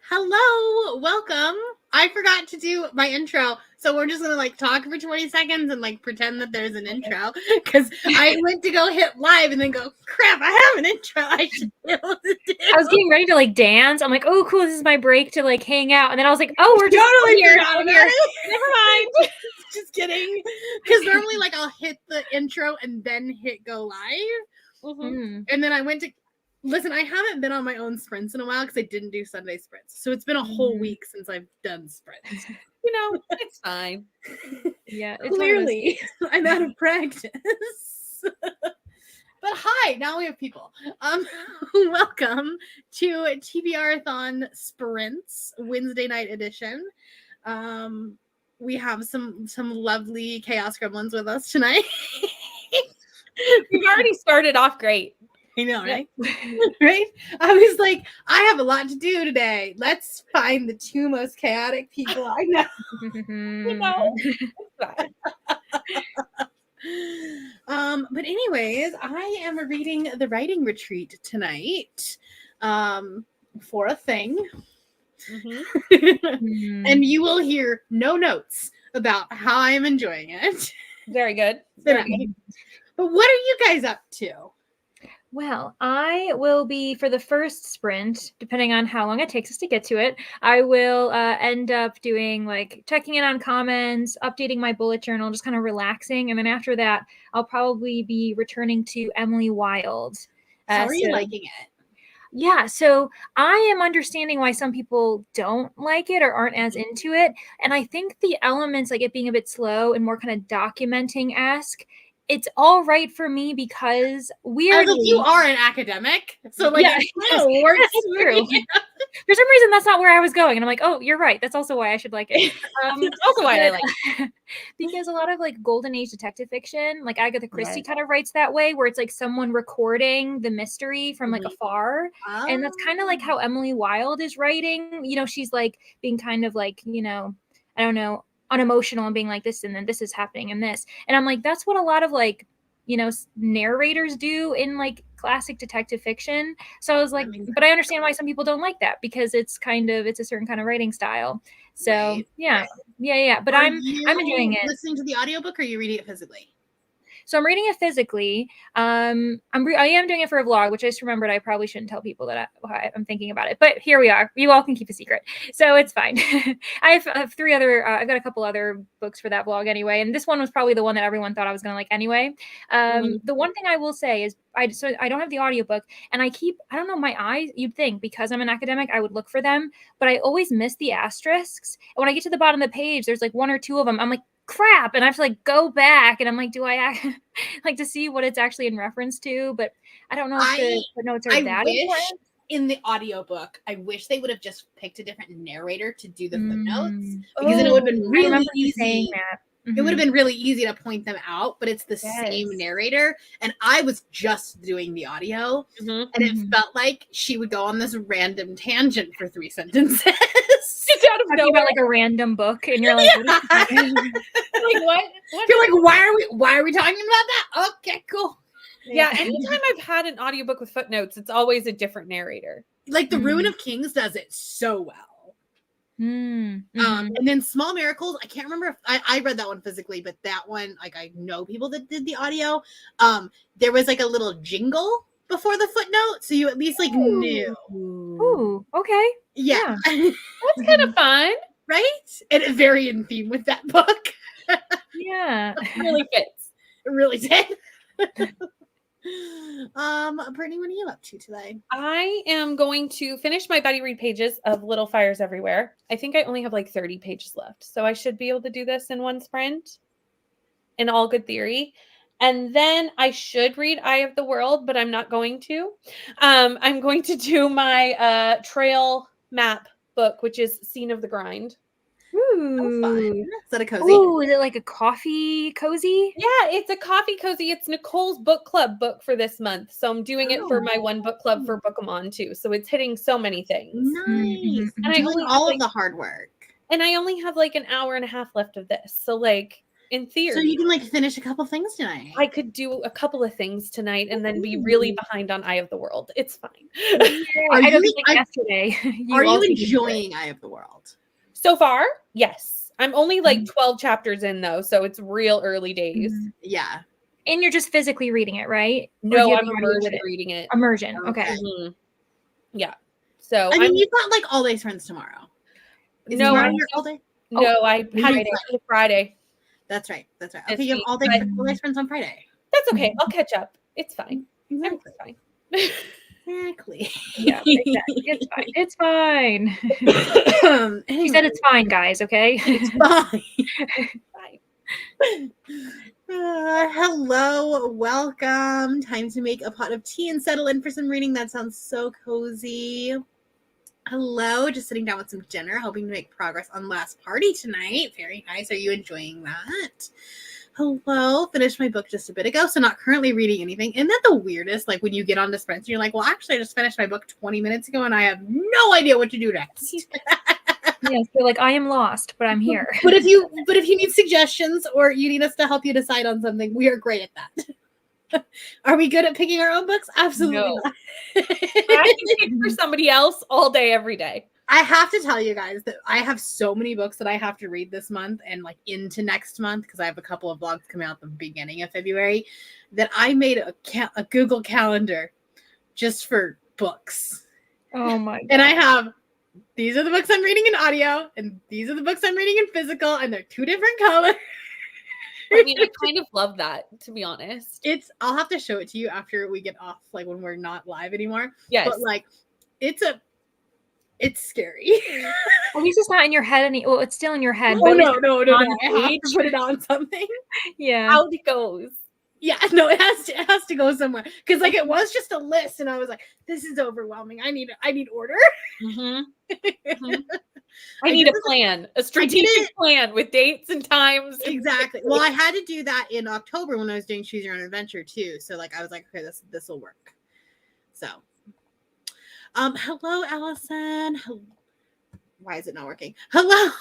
Hello, welcome. I forgot to do my intro, so we're just gonna talk for 20 seconds and pretend that there's an intro because I went to go hit live and then go, crap, I have an intro I should be able to do. I was getting ready to dance. I'm like, oh, cool, this is my break to hang out. And then I was like, oh, we're just totally here. Never mind. Just kidding. Because normally I'll hit the intro and then hit go live. Mm-hmm. And then I went to listen, I haven't been on my own sprints in a while because I didn't do Sunday sprints. So it's been a whole week since I've done sprints. It's fine. Yeah. Clearly, I'm out of practice. But hi, now we have people. Welcome to TBRathon Sprints Wednesday night edition. We have some lovely chaos gremlins with us tonight. We've already started off great. I know, right? Right? I was like, I have a lot to do today. Let's find the two most chaotic people I know. But anyways, I am reading the writing retreat tonight for a thing. And you will hear no notes about how I'm enjoying it. Very good. Very good. But what are you guys up to? Well, I will be, for the first sprint, depending on how long it takes us to get to it, I will end up doing checking in on comments, updating my bullet journal, just kind of relaxing. And then after that, I'll probably be returning to Emily Wild. How are you liking it? Yeah, so I am understanding why some people don't like it or aren't as into it. And I think the elements, like it being a bit slow and more kind of documenting-esque, it's all right for me because weirdly, you are an academic, so it kind of works. That's true. For some reason, that's not where I was going, and I'm like, oh, you're right. That's also why I should like it. That's also why I like it. Because a lot of golden age detective fiction, like Agatha Christie, kind of writes that way, where it's someone recording the mystery from afar, and that's kind of how Emily Wild is writing. She's being kind of I don't know, unemotional and being this and then this is happening and this, and I'm that's what a lot of narrators do in classic detective fiction. So I was but I understand why some people don't like that because it's a certain kind of writing style. So yeah. But I'm enjoying it. Listening to the audiobook, or are you reading it physically? So I'm reading it physically. I am doing it for a vlog, which I just remembered I probably shouldn't tell people that I'm thinking about it. But here we are. You all can keep a secret. So it's fine. I have three other, I've got a couple other books for that vlog anyway. And this one was probably the one that everyone thought I was going to like anyway. The one thing I will say is I don't have the audiobook, and I don't know, my eyes, you'd think because I'm an academic, I would look for them, but I always miss the asterisks. And when I get to the bottom of the page, there's one or two of them. I'm like, crap, and I have to go back, and I'm do I to see what it's actually in reference to? But I don't know if the notes are that important. In the audiobook, I wish they would have just picked a different narrator to do the footnotes, because then it would have been really easy. It would have been really easy to point them out, but it's the same narrator. And I was just doing the audio, and it felt like she would go on this random tangent for 3 sentences. Just out of nowhere, about a random book, and you're like, what? You're why are we talking about that? Okay, cool. Yeah, anytime I've had an audiobook with footnotes, it's always a different narrator. The Ruin of Kings does it so well. And then Small Miracles, I can't remember if I read that one physically, but that one, I know people that did the audio. There was a little jingle before the footnote, so you at least knew. Ooh, okay. Yeah. That's kind of fun. Right? And it very in theme with that book. Yeah. It really fits. It really did. Brittany, what are you up to today? I am going to finish my buddy read pages of Little Fires Everywhere. I think I only have 30 pages left, so I should be able to do this in one sprint in all good theory. And then I should read Eye of the World, but I'm not going to. I'm going to do my trail map book, which is Scene of the Grind. Ooh. Fun. Is that a cozy? Ooh, is it a coffee cozy? Yeah, it's a coffee cozy. It's Nicole's book club book for this month. So I'm doing it for my one book club for Bookemon too. So it's hitting so many things. Nice. And I only all of the hard work. And I only have an hour and a half left of this. So In theory. So you can like finish a couple things tonight. I could do a couple of things tonight and then be really behind on Eye of the World. It's fine. I don't think yesterday. Are you enjoying Eye of the World? So far, yes. I'm only like 12 chapters in though, so it's real early days. Yeah. And you're just physically reading it, right? No, I'm immersion reading it. Immersion. Okay. Yeah. So I mean, you've got like all day friends tomorrow. No, I all day. No, I had Friday. That's right. Okay, you have all day friends on Friday. That's okay. I'll catch up. It's fine. Exactly. It's fine. Exactly. Yeah, exactly. It's fine. She said it's fine, guys. Okay. It's fine. Hello, welcome. Time to make a pot of tea and settle in for some reading. That sounds so cozy. Hello, just sitting down with some dinner, hoping to make progress on Last Party tonight. Very nice. Are you enjoying that? Hello, finished my book just a bit ago, so not currently reading anything. Isn't that the weirdest? Like when you get onto Sprint, you're like, well, actually, I just finished my book 20 minutes ago, and I have no idea what to do next. Yes, you're like, I am lost, but I'm here. But if you need suggestions or you need us to help you decide on something, we are great at that. Are we good at picking our own books? Absolutely not. I can pick for somebody else all day, every day. I have to tell you guys that I have so many books that I have to read this month and like into next month because I have a couple of vlogs coming out at the beginning of February that I made a Google Calendar just for books. Oh my God. And I have these are the books I'm reading in audio and these are the books I'm reading in physical and they're two different colors. I mean, I kind of love that, to be honest. I'll have to show it to you after we get off, like when we're not live anymore. Yes. But like it's scary. At least it's not in your head well, it's still in your head. Oh, but no. I have to put it on something. Yeah. How it goes. Yeah, no, it has to go somewhere. Because like it was just a list and I was like, this is overwhelming. I need order. I need a plan, a strategic plan with dates and times. Exactly. Well, I had to do that in October when I was doing Choose Your Own Adventure too. So like I was like, okay, this will work. So hello, Allison. Why is it not working? Hello.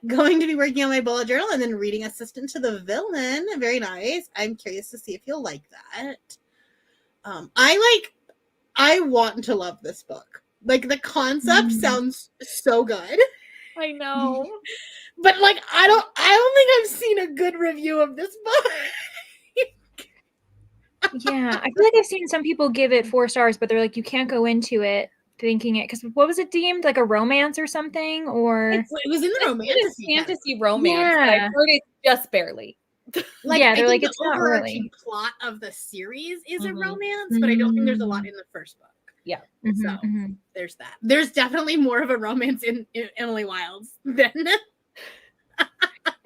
Going to be working on my bullet journal and then reading Assistant to the Villain. Very nice. I'm curious to see if you'll like that. I want to love this book. Like the concept sounds so good. I know. But like I don't think I've seen a good review of this book. Yeah, I feel like I've seen some people give it 4 stars, but they're like, you can't go into it thinking it, because what was it deemed, like a romance or something, or it was in the fantasy romance. Yeah, I've heard it just just like, yeah, they're like, the it's not really plot of the series is a romance, but I don't think there's a lot in the first book. Yeah, so there's that. There's definitely more of a romance in Emily Wilde's than. And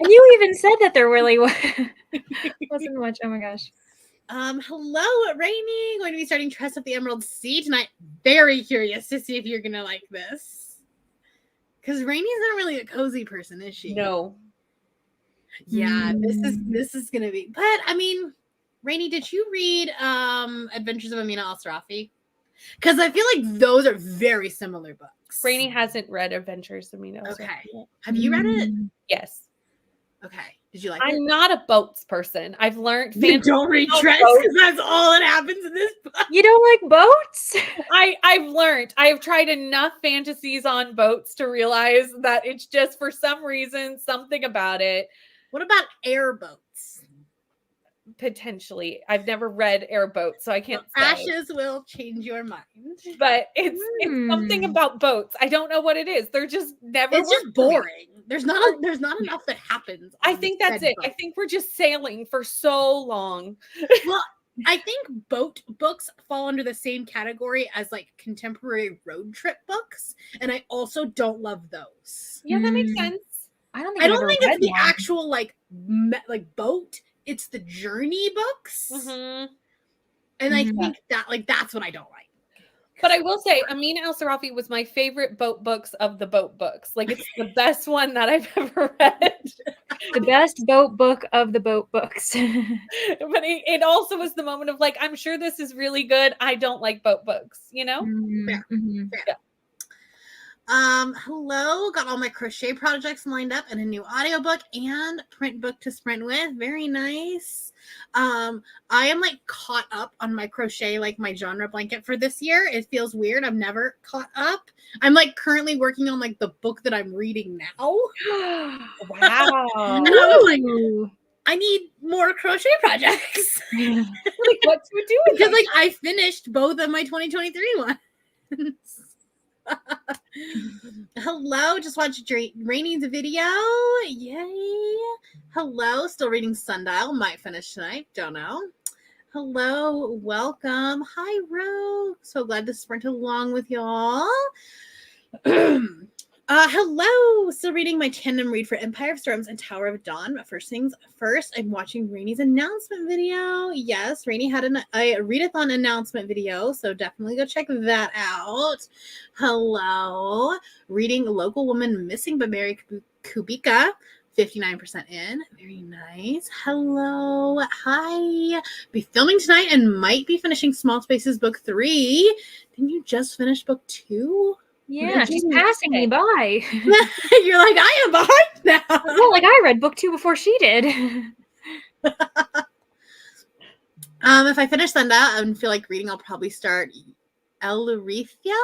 you even said that there really wasn't much. Oh my gosh. Hello, Rainy. Going to be starting Trust of the Emerald Sea tonight. Very curious to see if you're gonna like this. Because Rainy's not really a cozy person, is she? No. Yeah, this is gonna be. But I mean, Rainy, did you read Adventures of Amina Al-Sarafi? Because I feel like those are very similar books. Rainy hasn't read Adventures of Amina Al-Sarafi. Okay. Have you read it? Yes. Okay. Did you like I'm it? not a boats person. I've learned You don't read Tress because that's all that happens in this book. You don't like boats? I've learned. I've tried enough fantasies on boats to realize that it's just for some reason, something about it. What about airboats? Potentially. I've never read airboats, so I can't say. Ashes will change your mind. But it's something about boats. I don't know what it is. They're just never. It's just boring. There's not enough that happens. I think that's it. I think we're just sailing for so long. Well, I think boat books fall under the same category as like contemporary road trip books, and I also don't love those. Yeah, that makes sense. I don't think it's the actual like boat. It's the journey books, and I think that that's what I don't like. But I will say, Amina Al-Sarafi was my favorite boat books of the boat books. Like, it's the best one that I've ever read. The best boat book of the boat books. But it also was the moment of like, I'm sure this is really good. I don't like boat books, you know? Fair. Hello, got all my crochet projects lined up and a new audiobook and print book to sprint with. Very nice. I am like caught up on my crochet, like my genre blanket for this year. It feels weird. I'm never caught up. I'm like currently working on like the book that I'm reading now. Wow. And I was like, I need more crochet projects. Like, what to do with Because them? like I finished both of my 2023 ones. Hello, just watched Rainy's video. Yay. Hello, still reading Sundial. Might finish tonight. Don't know. Hello, welcome. Hi, Rogue. So glad to sprint along with y'all. Hello, still reading my tandem read for Empire of Storms and Tower of Dawn. But first things first, I'm watching Rainy's announcement video. Yes, Rainy had a readathon announcement video, so definitely go check that out. Hello, reading Local Woman Missing by Mary Kubica. 59% in. Very nice. Hello. Hi. Be filming tonight and might be finishing Small Spaces book 3. Didn't you just finish book 2? Yeah, she's passing me by. You're like, I am behind now. Well, like I read book 2 before she did. If I finish Sundial and feel like reading, I'll probably start Elrithia.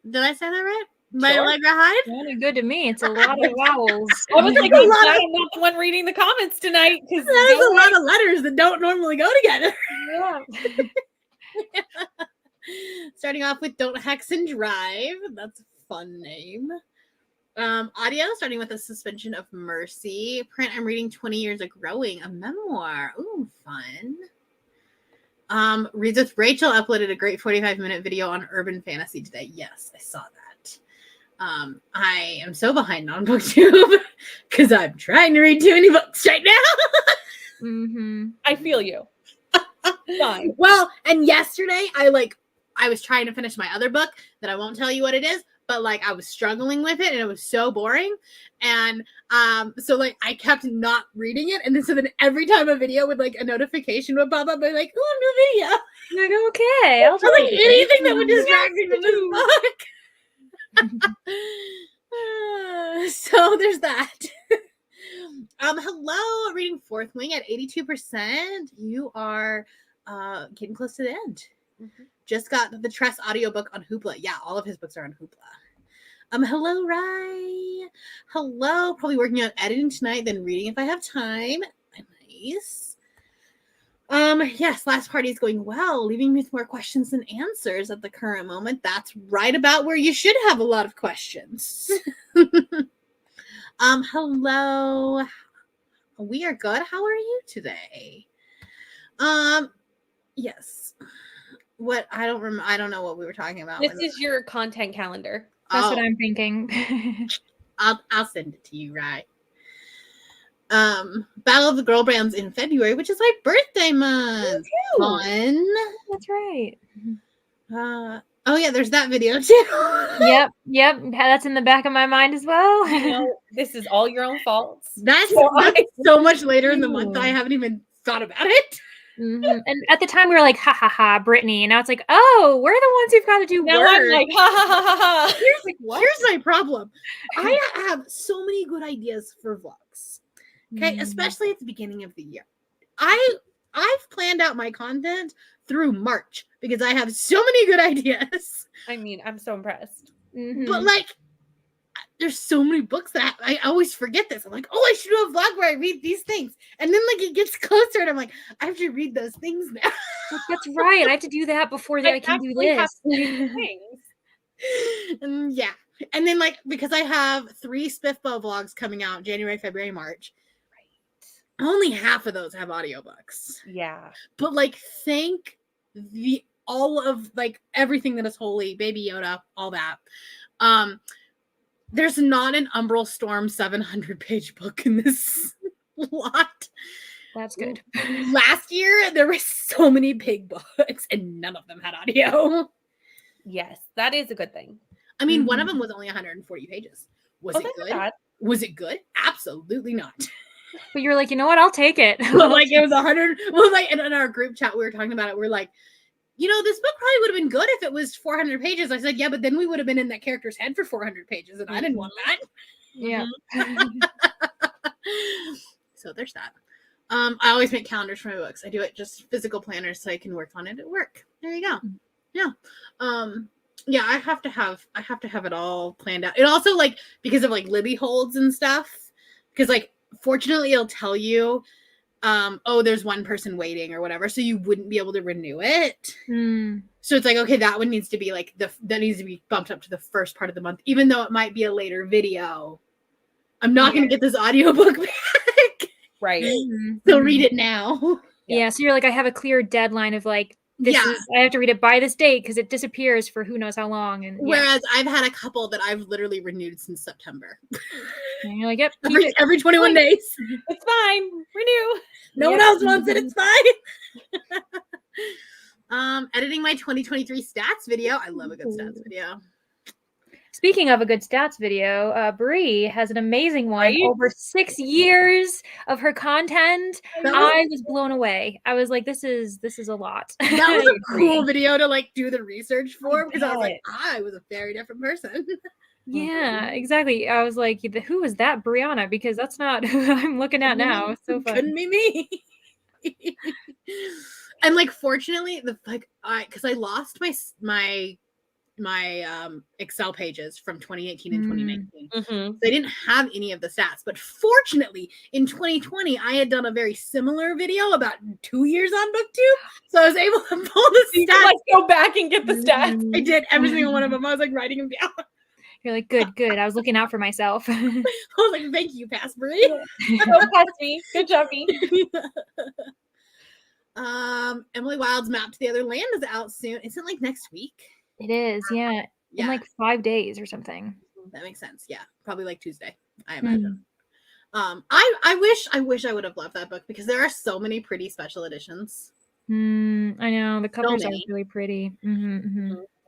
Did I say that right? By Allegra Hyde? Sounded good to me. It's a lot of vowels. I was like, I'm not the one reading the comments tonight. Because that is a lot of letters that don't normally go together. Yeah. Starting off with Don't Hex and Drive. That's a fun name. Audio, starting with A Suspension of Mercy. Print, I'm reading 20 Years of Growing, a memoir. Ooh, fun. Reads with Rachel uploaded a great 45-minute video on urban fantasy today. Yes, I saw that. I am so behind on BookTube because I'm trying to read too many books right now. Mm-hmm. I feel you. Fine. Well, and yesterday I was trying to finish my other book that I won't tell you what it is, but like I was struggling with it and it was so boring. And so like I kept not reading it. And then so then every time a video with like a notification would pop up, I'd be like, oh, new video. Like, okay, I'll Or like anything that would distract me from this book. So there's that. Hello, reading Fourth Wing at 82%. You are getting close to the end. Mm-hmm. Just got the Tress audiobook on Hoopla. Yeah, all of his books are on Hoopla. Hello, Rye. Hello. Probably working on editing tonight, then reading if I have time. Nice. Yes, last party is going well, leaving me with more questions than answers at the current moment. That's right about where you should have a lot of questions. Hello. We are good. How are you today? Yes. What I don't know what we were talking about. This is your content calendar. That's what I'm thinking. I'll send it to you, right? Battle of the Girl Brands in February, which is my birthday month. Fun. That's right. Oh yeah, there's that video too. Yep. That's in the back of my mind as well. You know, this is all your own faults. That's so much later in the month that I haven't even thought about it. Mm-hmm. And at the time we were like, ha ha ha, Brittany. And now it's like, oh, we're the ones who've got to do now work. I'm like, ha ha ha ha ha. Here's my problem. I have so many good ideas for vlogs. Okay, especially at the beginning of the year. I've planned out my content through March because I have so many good ideas. I mean, I'm so impressed. Mm-hmm. But like, there's so many books that I always forget this. I'm like, oh, I should do a vlog where I read these things. And then like it gets closer and I'm like, I have to read those things now. That's right. I have to do that before I can do this. And yeah. And then like, because I have 3 Spiffbo vlogs coming out January, February, March. Only half of those have audiobooks. Yeah. But like thank all of like everything that is holy, Baby Yoda, all that. There's not an Umbral Storm 700-page book in this lot. That's good. Last year there were so many big books and none of them had audio. Yes, that is a good thing. I mean, one of them was only 140 pages. Was it good? Bad. Was it good? Absolutely not. But you're like, you know what? I'll take it. But like it was 100. Well, like in our group chat, we were talking about it. We're like, this book probably would have been good if it was 400 pages. I said, yeah, but then we would have been in that character's head for 400 pages, and I didn't want that. Yeah. So there's that. I always make calendars for my books. I do it just physical planners so I can work on it at work. There you go. Yeah. Yeah, I have to have it all planned out. It also, like, because of like Libby holds and stuff, because like fortunately it'll tell you there's one person waiting or whatever, so you wouldn't be able to renew it. So it's like, okay, that one needs to be like that needs to be bumped up to the first part of the month, even though it might be a later video. I'm not going to get this audiobook back. Right. So read it now. Yeah. So you're like, I have a clear deadline of like, I have to read it by this date because it disappears for who knows how long. And whereas I've had a couple that I've literally renewed since September. And you're like, yep, every 21 days. It's fine. Renew. No one else wants it. It's fine. Editing my 2023 stats video. I love a good stats video. Speaking of a good stats video, Brie has an amazing one. Over 6 years of her content. I was blown away. I was like, this is a lot. That was a cool video to like do the research for, because I was like, I was a very different person. Yeah, exactly. I was like, who is that Brianna? Because that's not who I'm looking at now. It's so fun. Couldn't be me. And like, fortunately, because I lost my Excel pages from 2018 and 2019. So I didn't have any of the stats, but fortunately in 2020 I had done a very similar video about 2 years on BookTube, so I was able to pull the stats. Let's go back and get the stats. I did every single one of them. I was like writing them down. You're like, good. I was looking out for myself. I was like, thank you, Pass Brie. Don't pass me. Good job, me. Emily Wilde's Map to the Other Land is out soon. Isn't it like next week? It is, yeah. In like 5 days or something. That makes sense. Yeah, probably like Tuesday, I imagine. I wish I would have loved that book, because there are so many pretty special editions. I know, the covers are really pretty.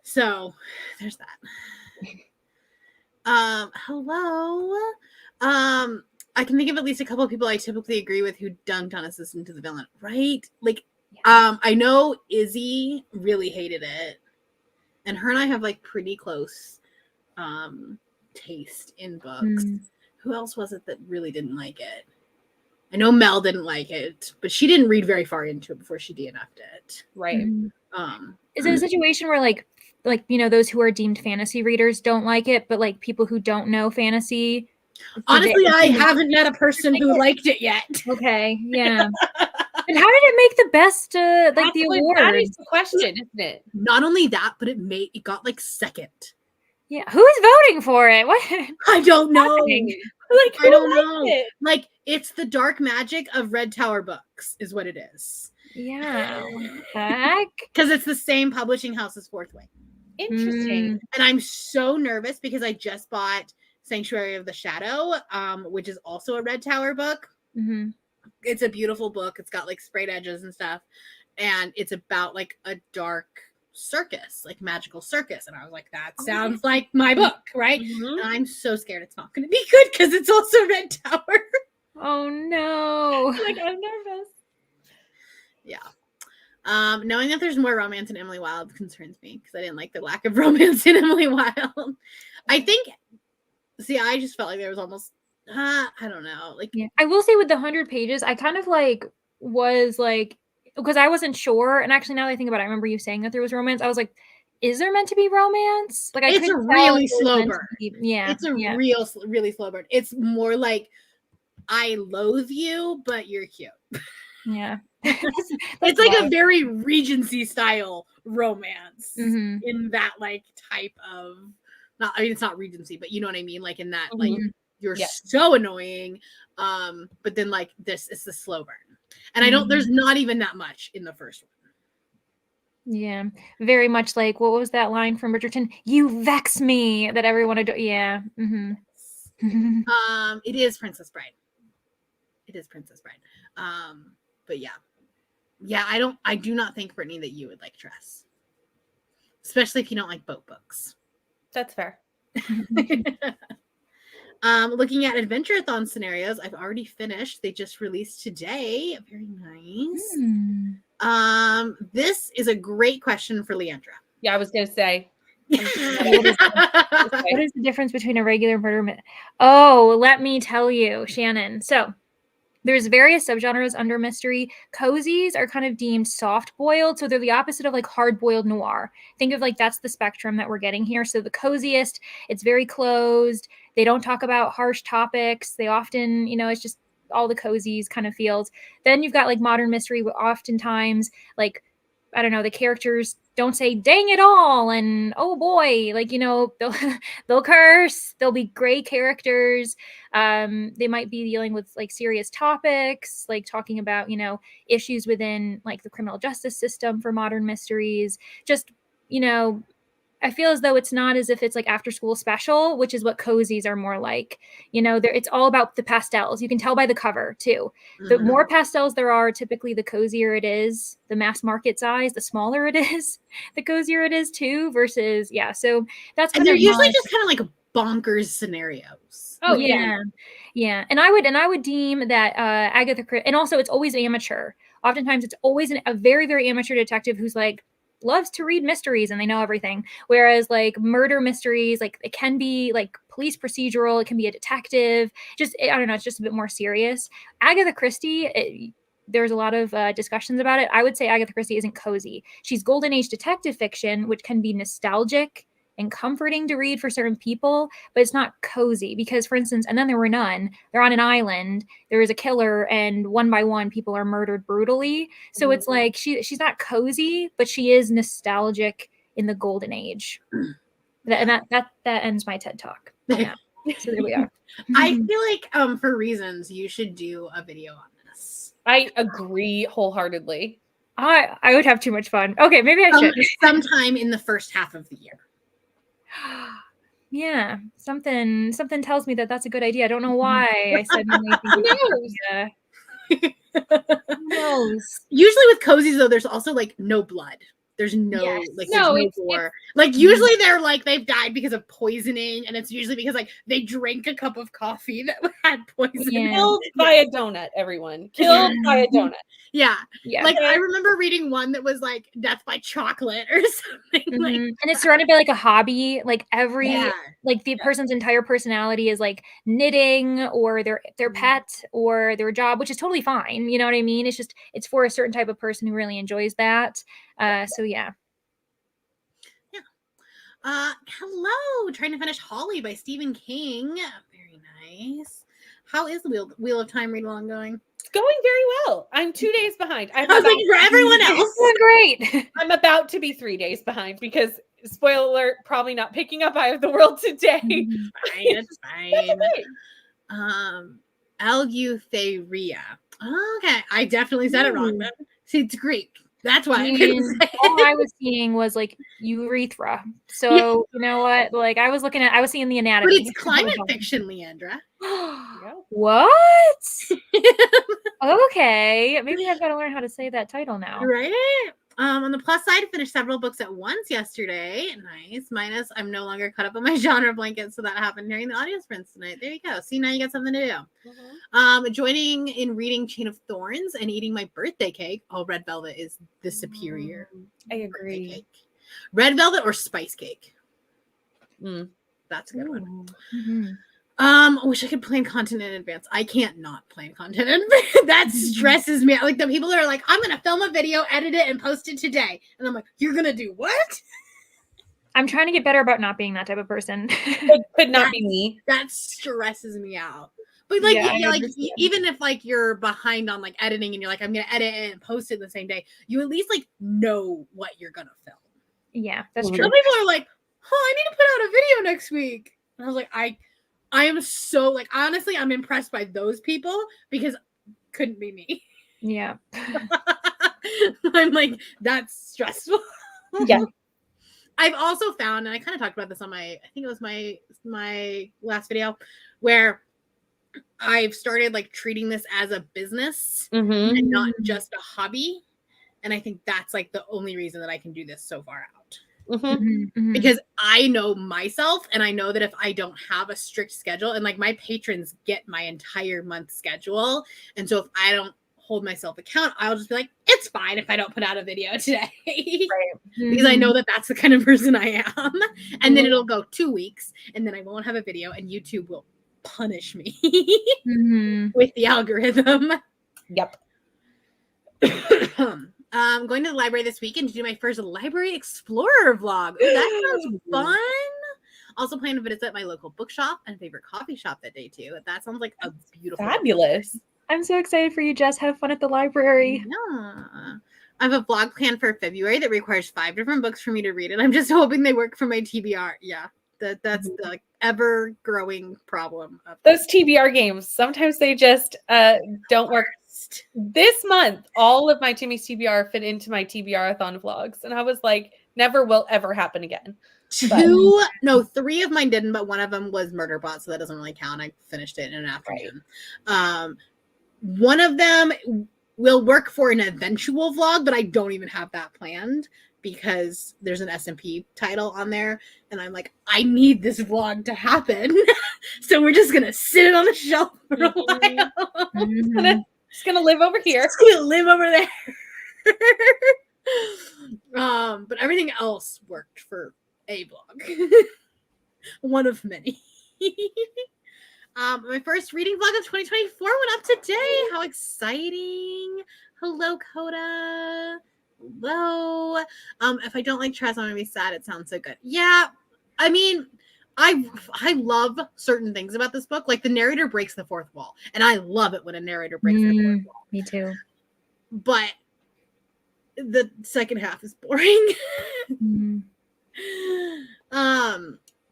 So there's that. Hello. I can think of at least a couple of people I typically agree with who dunked on Assistant to the Villain, right? Like, I know Izzy really hated it, and her and I have like pretty close taste in books. Who else was it that really didn't like it? I know Mel didn't like it, but she didn't read very far into it before she DNF'd it. Right. Is it a situation where like those who are deemed fantasy readers don't like it, but like people who don't know fantasy? Honestly, I haven't met a person who liked it yet. Okay, yeah. And how did it make the best the award? That is the question, isn't it? Not only that, but it got like second. Yeah, who's voting for it? What? I don't know. Like, I don't know. It? Like, it's the dark magic of Red Tower Books, is what it is. Yeah. What the heck? Because it's the same publishing house as Fourth Wing. Interesting. And I'm so nervous because I just bought Sanctuary of the Shadow, which is also a Red Tower book. It's a beautiful book. It's got like sprayed edges and stuff, and it's about like a dark circus, like magical circus. And I was like, that sounds like my book, right? And I'm so scared it's not going to be good because it's also Red Tower. Oh no! Like, I'm nervous. Yeah. Knowing that there's more romance in Emily Wilde concerns me, because I didn't like the lack of romance in Emily Wilde. I just felt like there was almost I don't know. Like, yeah. I will say with the 100 pages, I kind of like was like, because I wasn't sure. And actually, now that I think about it, I remember you saying that there was romance. I was like, is there meant to be romance? Like, it's a really slow burn. Yeah. It's a really slow burn. It's more like, I loathe you, but you're cute. Yeah. It's like a very Regency style romance in that like type of, it's not Regency, but you know what I mean? Like in that, like, you're so annoying. But then like this is the slow burn. And there's not even that much in the first one. Yeah. Very much like, what was that line from Bridgerton? You vex me, that everyone adore. Yeah. It is Princess Bride. But yeah, I do not think, Brittany, that you would like Dress, especially if you don't like boat books. That's fair. Looking at Adventure-a-thon scenarios, I've already finished. They just released today. Very nice. This is a great question for Leandra. Yeah, I was gonna say. What is the difference between a regular murder? Oh, let me tell you, Shannon. So there's various subgenres under mystery. Cozies are kind of deemed soft-boiled, so they're the opposite of like hard-boiled noir. Think of like that's the spectrum that we're getting here. So the coziest, it's very closed. They don't talk about harsh topics. They often, it's just all the cozies kind of feels. Then you've got like modern mystery, oftentimes like, I don't know, the characters don't say dang it all and oh boy, like, they'll curse, they'll be gray characters. They might be dealing with like serious topics, like talking about, issues within like the criminal justice system for modern mysteries. Just, I feel as though it's not as if it's like after school special, which is what cozies are more like. It's all about the pastels. You can tell by the cover too. The more pastels there are, typically the cozier it is. The mass market size, the smaller it is, the cozier it is too. Versus, yeah. So that's and they're usually just kind of like bonkers scenarios. Oh yeah. And I would deem that Agatha Christie, and also it's always amateur. Oftentimes it's always a very, very amateur detective who's like loves to read mysteries and they know everything. Whereas like murder mysteries, like it can be like police procedural, it can be a detective. I don't know, it's just a bit more serious. Agatha Christie, there's a lot of discussions about it. I would say Agatha Christie isn't cozy. She's golden age detective fiction, which can be nostalgic and comforting to read for certain people, but it's not cozy because, for instance, And Then There Were None, they're on an island, there is a killer, and one by one people are murdered brutally. So it's like she's not cozy, but she is nostalgic in the golden age. That ends my TED Talk. Yeah. So there we are. I feel like for reasons you should do a video on this. I agree wholeheartedly. I would have too much fun. Okay, maybe I should. Sometime in the first half of the year. Yeah, something tells me that that's a good idea. I don't know why I said Who knows? Usually with cozies though, there's also like no blood. There's no gore. Like usually they're like they've died because of poisoning, and it's usually because like they drank a cup of coffee that had poison. Killed by a donut, everyone. Killed by a donut. Yeah. Like I remember reading one that was like death by chocolate or something. Like and it's surrounded by like a hobby. Like like the person's entire personality is like knitting or their pet or their job, which is totally fine. You know what I mean? It's just it's for a certain type of person who really enjoys that. So yeah. Hello, trying to finish Holly by Stephen King. Very nice. How is the Wheel of Time read along going? It's going very well. I'm 2 days behind. I was like, for everyone else, great. I'm about to be 3 days behind because, spoiler alert, probably not picking up Eye of the World today. It's fine. Eleutheria. Okay, I definitely said it wrong. Then. See, it's Greek. That's why I couldn't say all I was seeing was like urethra. So you know what? Like I was seeing the anatomy. But it's climate fiction, Leandra. What? Okay. Maybe I've got to learn how to say that title now. Right? On the plus side, I finished several books at once yesterday. Nice. Minus, I'm no longer caught up on my genre blanket, so that happened during the audio sprints tonight. There you go. See, now you got something to do. Joining in reading Chain of Thorns and eating my birthday cake. Oh, red velvet is the superior. I agree. Cake. Red velvet or spice cake. That's a good one. Wish I could plan content in advance. I can't not plan content in advance. That stresses me out. Like the people that are like, I'm gonna film a video, edit it, and post it today. And I'm like, you're gonna do what? I'm trying to get better about not being that type of person. It could not be me. That stresses me out. But like, even if like you're behind on like editing and you're like, I'm gonna edit it and post it the same day, you at least like know what you're gonna film. Yeah, that's true. Some people are like, oh, I need to put out a video next week. And I was like, I am so like, honestly, I'm impressed by those people because couldn't be me. Yeah. I'm like, that's stressful. Yeah. I've also found, and I kind of talked about this on I think it was my last video, where I've started like treating this as a business and not just a hobby. And I think that's like the only reason that I can do this so far out. Because I know myself and I know that if I don't have a strict schedule, and like my patrons get my entire month schedule, and so if I don't hold myself account. I'll just be like, it's fine if I don't put out a video today. Right. Because I know that that's the kind of person I am. And then it'll go 2 weeks and then I won't have a video and YouTube will punish me with the algorithm. Yep. I'm going to the library this weekend to do my first Library Explorer vlog. Ooh, that sounds fun. Also plan to visit my local bookshop and favorite coffee shop that day too. That sounds like a beautiful Fabulous. I'm so excited for you, Jess. Have fun at the library. Yeah. I have a vlog planned for February that requires 5 different books for me to read, and I'm just hoping they work for my TBR. Yeah. That's the ever growing problem of those TBR games. Sometimes they just don't work. This month, all of my Timmy's TBR fit into my TBRathon vlogs, and I was like, never will ever happen again. 3 of mine didn't, but one of them was Murderbot, so that doesn't really count. I finished it in an afternoon. Right. One of them will work for an eventual vlog, but I don't even have that planned because there's an SMP title on there, and I'm like, I need this vlog to happen. So we're just gonna sit it on the shelf for a while. Just gonna live over here. Just gonna live over there. But everything else worked for a vlog. One of many. My first reading vlog of 2024 went up today. How exciting. Hello, Coda. Hello. If I don't like Trez, I'm gonna be sad. It sounds so good. Yeah, I mean, I love certain things about this book. Like the narrator breaks the fourth wall, and I love it when a narrator breaks the fourth wall. Me too. But the second half is boring.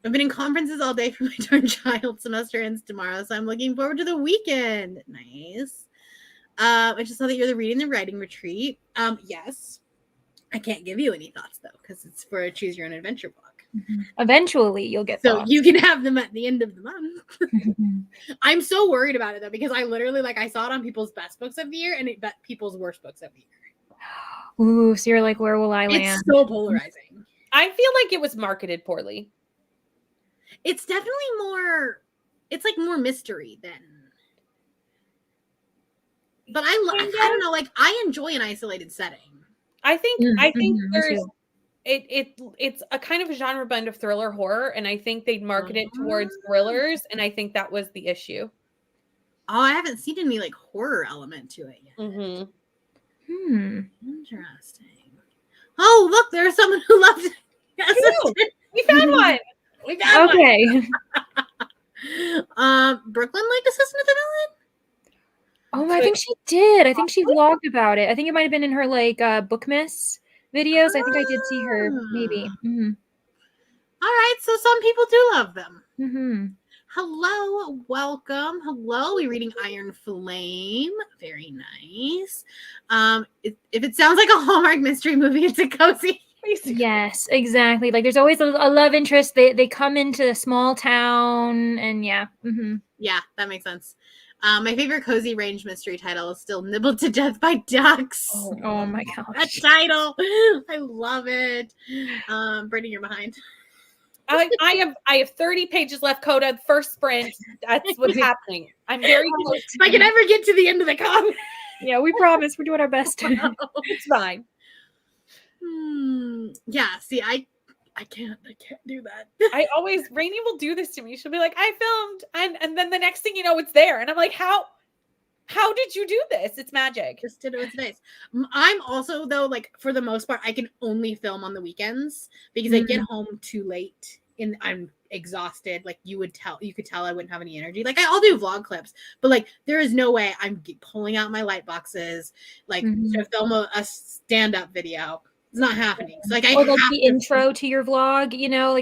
I've been in conferences all day for my darn child. Semester ends tomorrow, so I'm looking forward to the weekend. Nice. I just saw that you're the reading and writing retreat. Yes. I can't give you any thoughts though, because it's for a choose your own adventure blog. Eventually you'll get so thoughts. You can have them at the end of the month. I'm so worried about it though, because I literally I saw it on people's best books of the year and it bet people's worst books of the year. Ooh, so you're like, where will I land? It's so polarizing. I feel like it was marketed poorly. It's definitely more, it's like more mystery than, but I don't know, I enjoy an isolated setting. I think there's it's a kind of a genre blend of thriller horror, and I think they'd market it towards thrillers, and I think that was the issue. Oh, I haven't seen any horror element to it yet. Interesting. Oh, look, there's someone who loved it. We found one. We found one. Brooklyn liked Assistant of the Villain. Oh, I think she did. I think she vlogged about it. I think it might have been in her Bookmas videos. I think I did see her, maybe. All right, so some people do love them. Hello, welcome. Hello, we're reading Iron Flame. Very nice. If it sounds like a Hallmark mystery movie, it's a cozy. Yes, exactly. There's always a love interest. They come into a small town, and yeah. Yeah, that makes sense. My favorite cozy range mystery title is still Nibbled to Death by Ducks. Oh my gosh. That title. I love it. Brittany, you're behind. I have 30 pages left, Coda. First sprint. That's what's happening. I'm very close. If I can ever get to the end of the comic. Yeah, we promise. We're doing our best. It's fine. Yeah, see, I can't do that. Rainey will do this to me. She'll be like, I filmed, and then the next thing you know, it's there. And I'm like, how did you do this? It's magic. Just did it. It's nice. I'm also, though, for the most part, I can only film on the weekends because I get home too late and I'm exhausted. You could tell I wouldn't have any energy. I'll do vlog clips, but there is no way I'm pulling out my light boxes, to film a stand-up video. It's not happening. So, the intro to your vlog,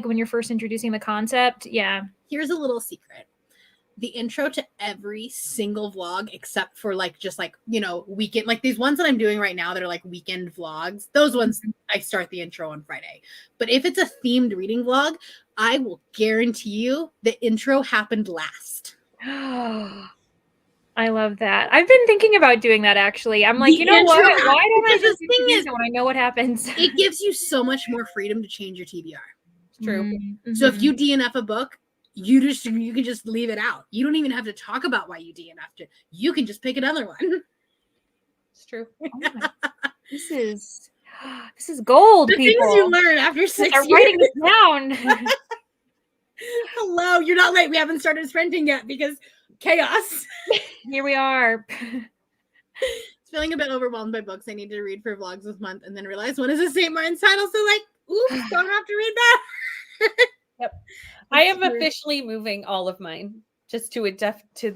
when you're first introducing the concept. Yeah. Here's a little secret. The intro to every single vlog, except for weekend, these ones that I'm doing right now that are weekend vlogs, those ones I start the intro on Friday. But if it's a themed reading vlog, I will guarantee you the intro happened last. I love that. I've been thinking about doing that actually. I'm like, you know what? Why don't I just do it when I know what happens? It gives you so much more freedom to change your TBR. It's true. So if you DNF a book, you can just leave it out. You don't even have to talk about why you DNF'd it. You can just pick another one. It's true. This is gold, The people. things you learn after 6 I'm years. writing this down. Hello, you're not late. We haven't started sprinting yet because chaos. Here we are. Feeling a bit overwhelmed by books I need to read for vlogs this month, and then realize one is a St. Martin's title. So like, oops, don't have to read that. Yep. I am officially moving all of mine just to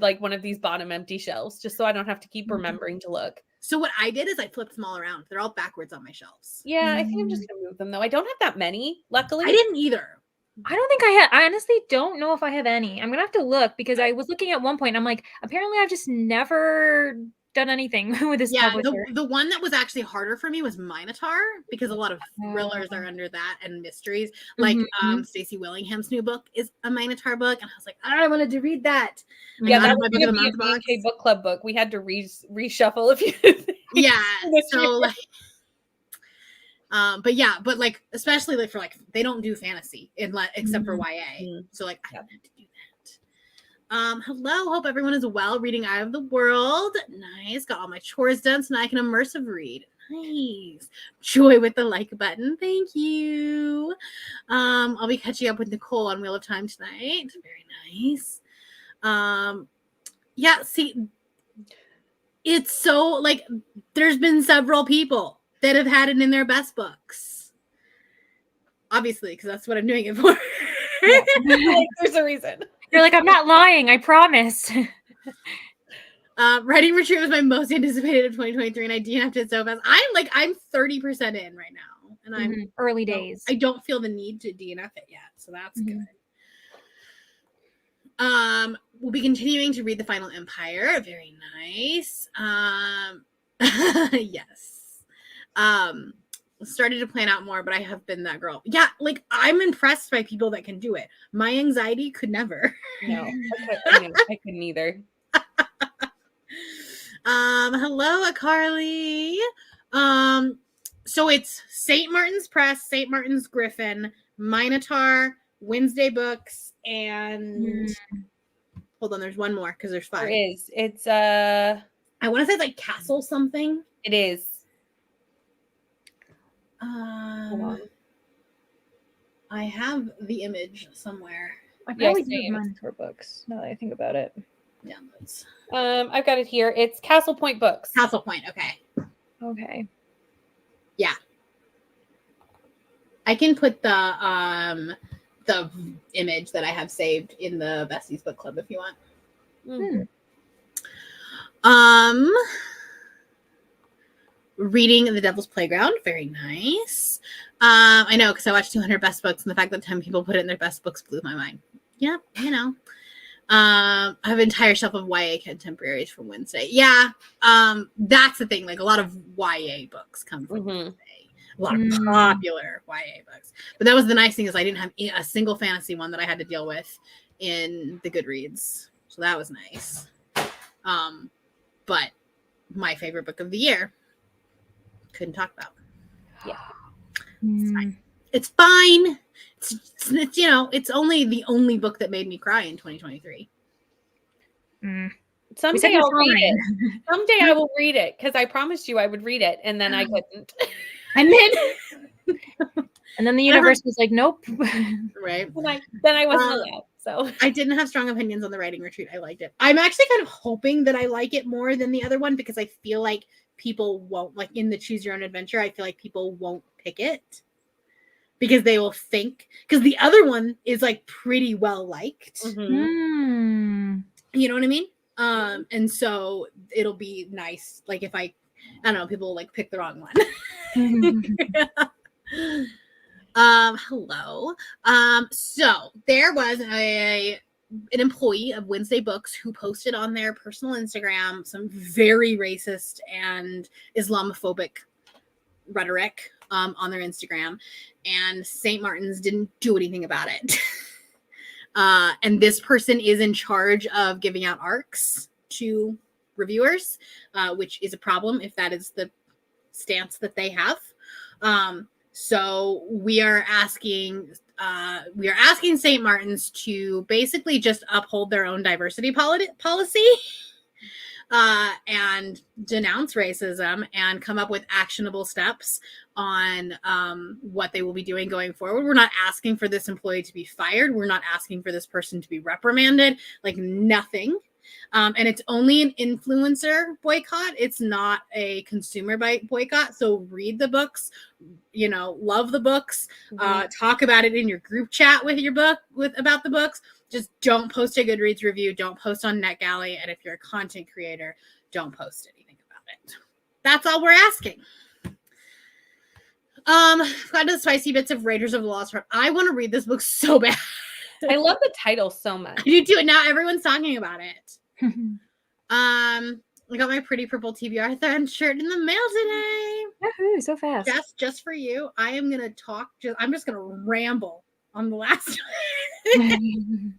like one of these bottom empty shelves, just so I don't have to keep remembering to look. So what I did is I flipped them all around. They're all backwards on my shelves. Yeah, I think I'm just gonna move them though. I don't have that many, luckily. I didn't either. I don't think I honestly don't know if I have any. I'm gonna have to look because I was looking at one point and I'm like, apparently I've just never done anything with this publisher. The one that was actually harder for me was Minotaur because a lot of thrillers are under that and mysteries. Like Stacey Willingham's new book is a Minotaur book, and I was like, I wanted to read that. Yeah, that was going to be a UK book club book. We had to reshuffle a few things. Yeah, so like, but like especially like for like they don't do fantasy except for YA. So like I had to do that. Hello, hope everyone is well. Reading Eye of the World. Nice. Got all my chores done so now I can immersive read. Nice. Joy with the like button. Thank you. I'll be catching up with Nicole on Wheel of Time tonight. Very nice. Yeah, see, it's so like there's been several people that have had it in their best books. Obviously, because that's what I'm doing it for. Yeah. There's a reason. You're like, I'm not lying, I promise. Writing Retreat was my most anticipated of 2023, and I DNF'd it so fast. I'm 30% in right now, and I'm early days. I don't feel the need to DNF it yet, so that's good. We'll be continuing to read The Final Empire. Very nice. Yes. Started to plan out more, but I have been that girl. Yeah, like I'm impressed by people that can do it. My anxiety could never. No, I couldn't either. Hello, Carly. So it's St. Martin's Press, St. Martin's Griffin, Minotaur, Wednesday Books, and hold on, there's one more because there's 5. There is. It's I want to say it's like Castle something. It is. I have the image somewhere. I probably do have Minotaur books now that I think about it. Downloads. I've got it here. It's Castle Point Books. Castle Point. Okay. Okay. Yeah. I can put the image that I have saved in the Besties Book Club if you want. Reading The Devil's Playground. Very nice. I know, because I watched 200 Best Books, and the fact that 10 people put it in their best books blew my mind. Yep, you know. I have an entire shelf of YA contemporaries from Wednesday. Yeah, that's the thing. Like, a lot of YA books come from Wednesday. A lot of popular YA books. But that was the nice thing is I didn't have a single fantasy one that I had to deal with in the Goodreads. So that was nice. But my favorite book of the year, couldn't talk about. Yeah. It's fine. It's fine. It's you know, it's only the only book that made me cry in 2023. Someday I'll read it. Someday I will read it because I promised you I would read it, and then I couldn't. And then the universe was like, nope. Right. Then I wasn't allowed. So I didn't have strong opinions on the Writing Retreat. I liked it. I'm actually kind of hoping that I like it more than the other one because I feel like people won't, like in the Choose Your Own Adventure, I feel like people won't pick it because they will think, because the other one is like pretty well liked. You know what I mean? And so it'll be nice. Like if I don't know, people will like pick the wrong one. Hello. So there was an employee of Wednesday Books who posted on their personal Instagram some very racist and Islamophobic rhetoric on their Instagram, and St. Martin's didn't do anything about it. And this person is in charge of giving out ARCs to reviewers, which is a problem if that is the stance that they have. So we are asking St. Martin's to basically just uphold their own diversity policy. and denounce racism and come up with actionable steps on what they will be doing going forward. We're not asking for this employee to be fired. We're not asking for this person to be reprimanded, like nothing. And it's only an influencer boycott. It's not a consumer boycott. So read the books, love the books, talk about it in your group chat with your book about the books. Just don't post a Goodreads review. Don't post on NetGalley. And if you're a content creator, don't post anything about it. That's all we're asking. I've got the spicy bits of Raiders of the Lost Ark. I want to read this book so bad. I love the title so much. I do too. And now everyone's talking about it. I got my pretty purple TBRathon shirt in the mail today. Yahoo, so fast. Just for you. I am gonna talk. I'm just gonna ramble on the last one.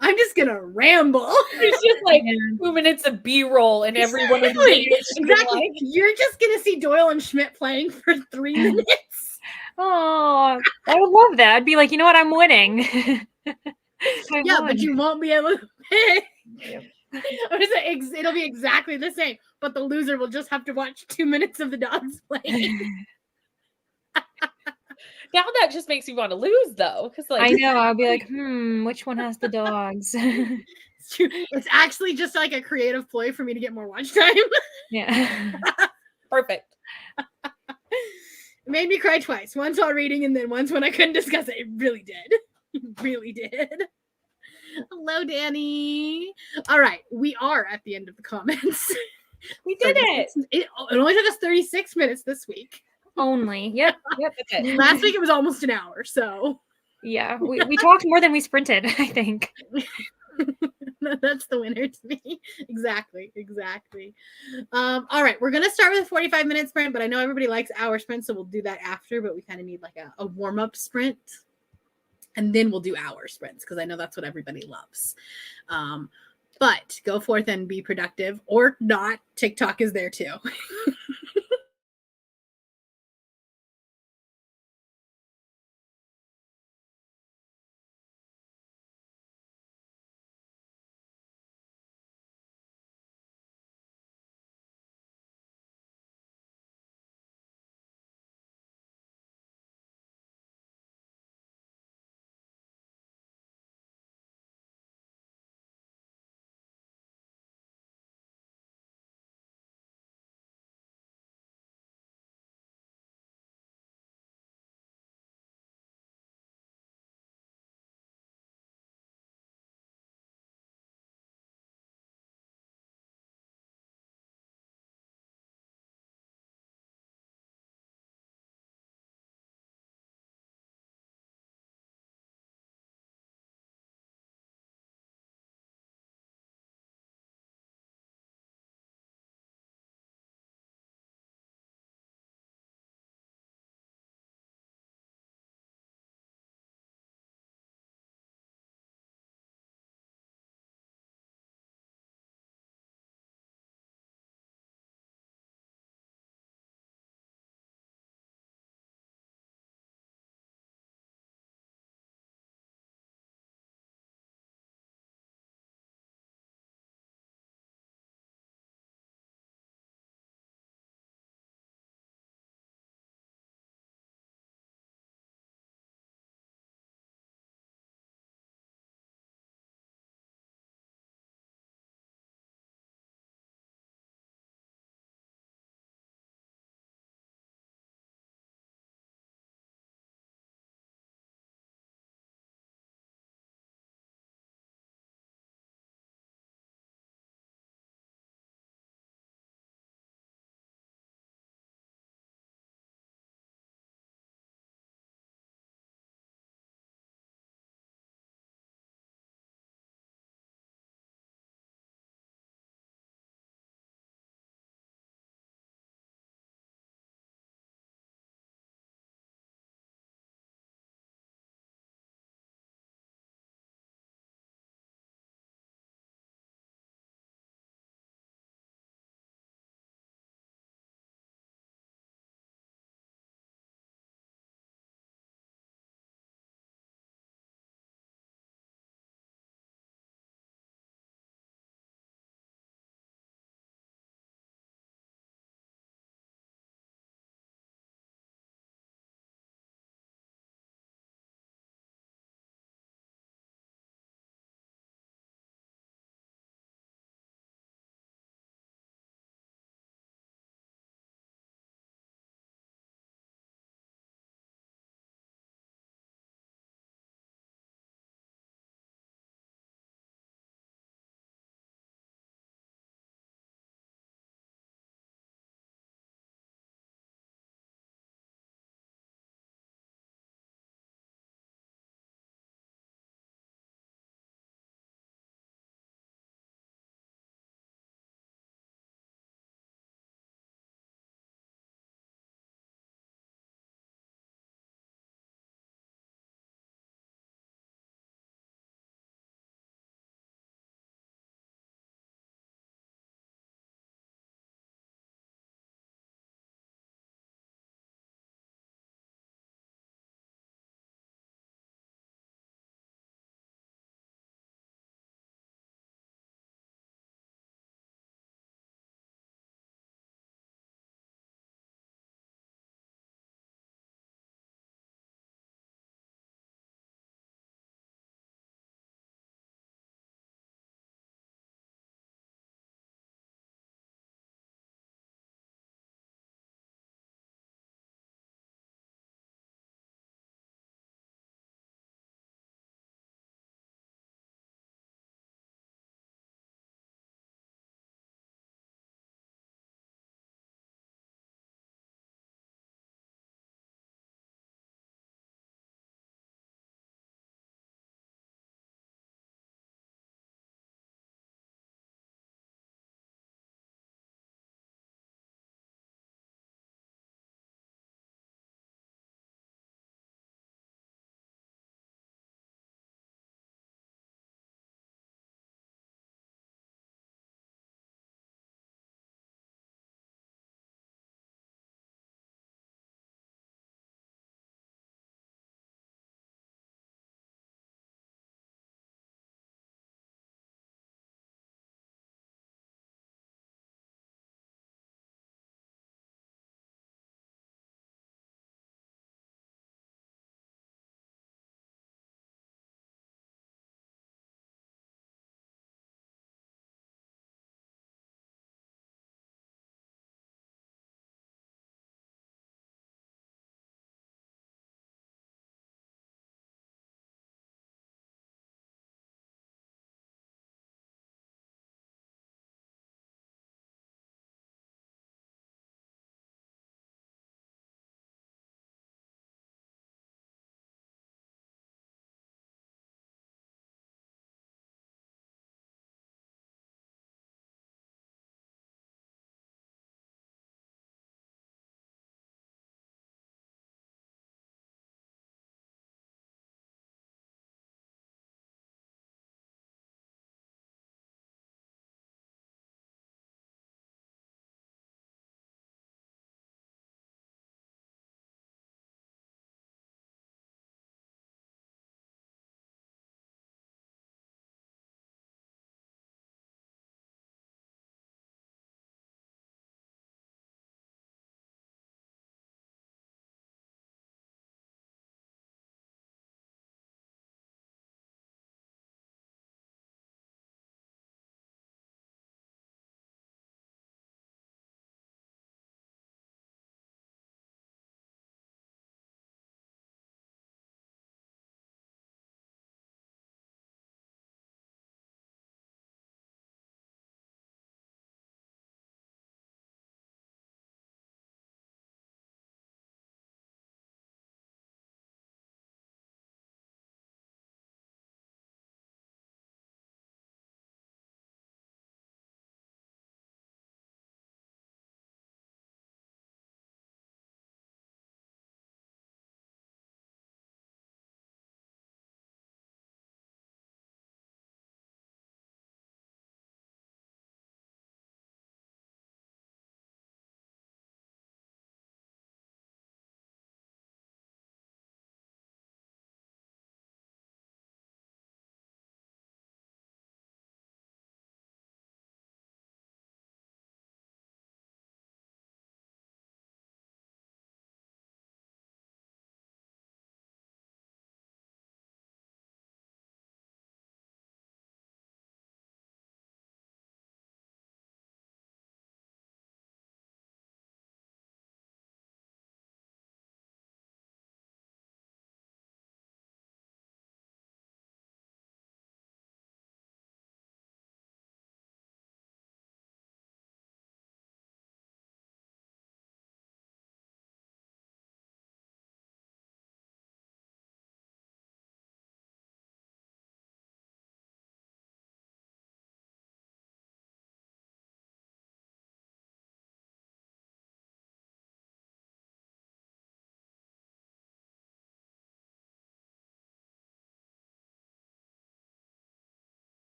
I'm just gonna ramble. It's just like 2 minutes of B-roll and everyone exactly. Exactly. You're just gonna see Doyle and Schmidt playing for 3 minutes. Oh, I would love that. I'd be like, you know what? I'm winning. Yeah, but you won't be able to pick. It'll be exactly the same, but the loser will just have to watch 2 minutes of the dogs play. Now that just makes me want to lose, though, because I know I'll be like, which one has the dogs? It's true. It's actually just like a creative ploy for me to get more watch time. Yeah, perfect. It made me cry twice. Once while reading, and then once when I couldn't discuss it. It really did. It really did. Hello, Danny. All right, we are at the end of the comments. We did it. It only took us 36 minutes this week. Only. Yep. That's it. Last week it was almost an hour, so yeah, we talked more than we sprinted, I think. That's the winner to me. Exactly. All right, we're gonna start with a 45-minute sprint, but I know everybody likes hour sprints, so we'll do that after, but we kind of need like a warm-up sprint, and then we'll do hour sprints because I know that's what everybody loves. But go forth and be productive, or not. TikTok is there too.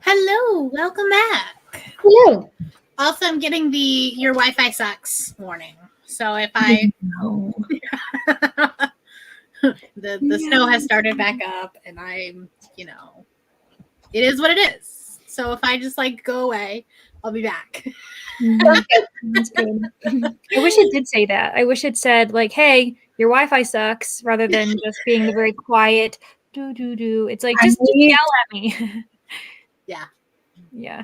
Hello, welcome back. Hello. Also, I'm getting the your Wi-Fi sucks warning. So if I the snow has started back up, and I'm it is what it is. So if I just like go away, I'll be back. That's good. I wish it did say that. I wish it said like, "Hey, your Wi-Fi sucks," rather than just being the very quiet do. It's like just yell at me. Yeah. Yeah.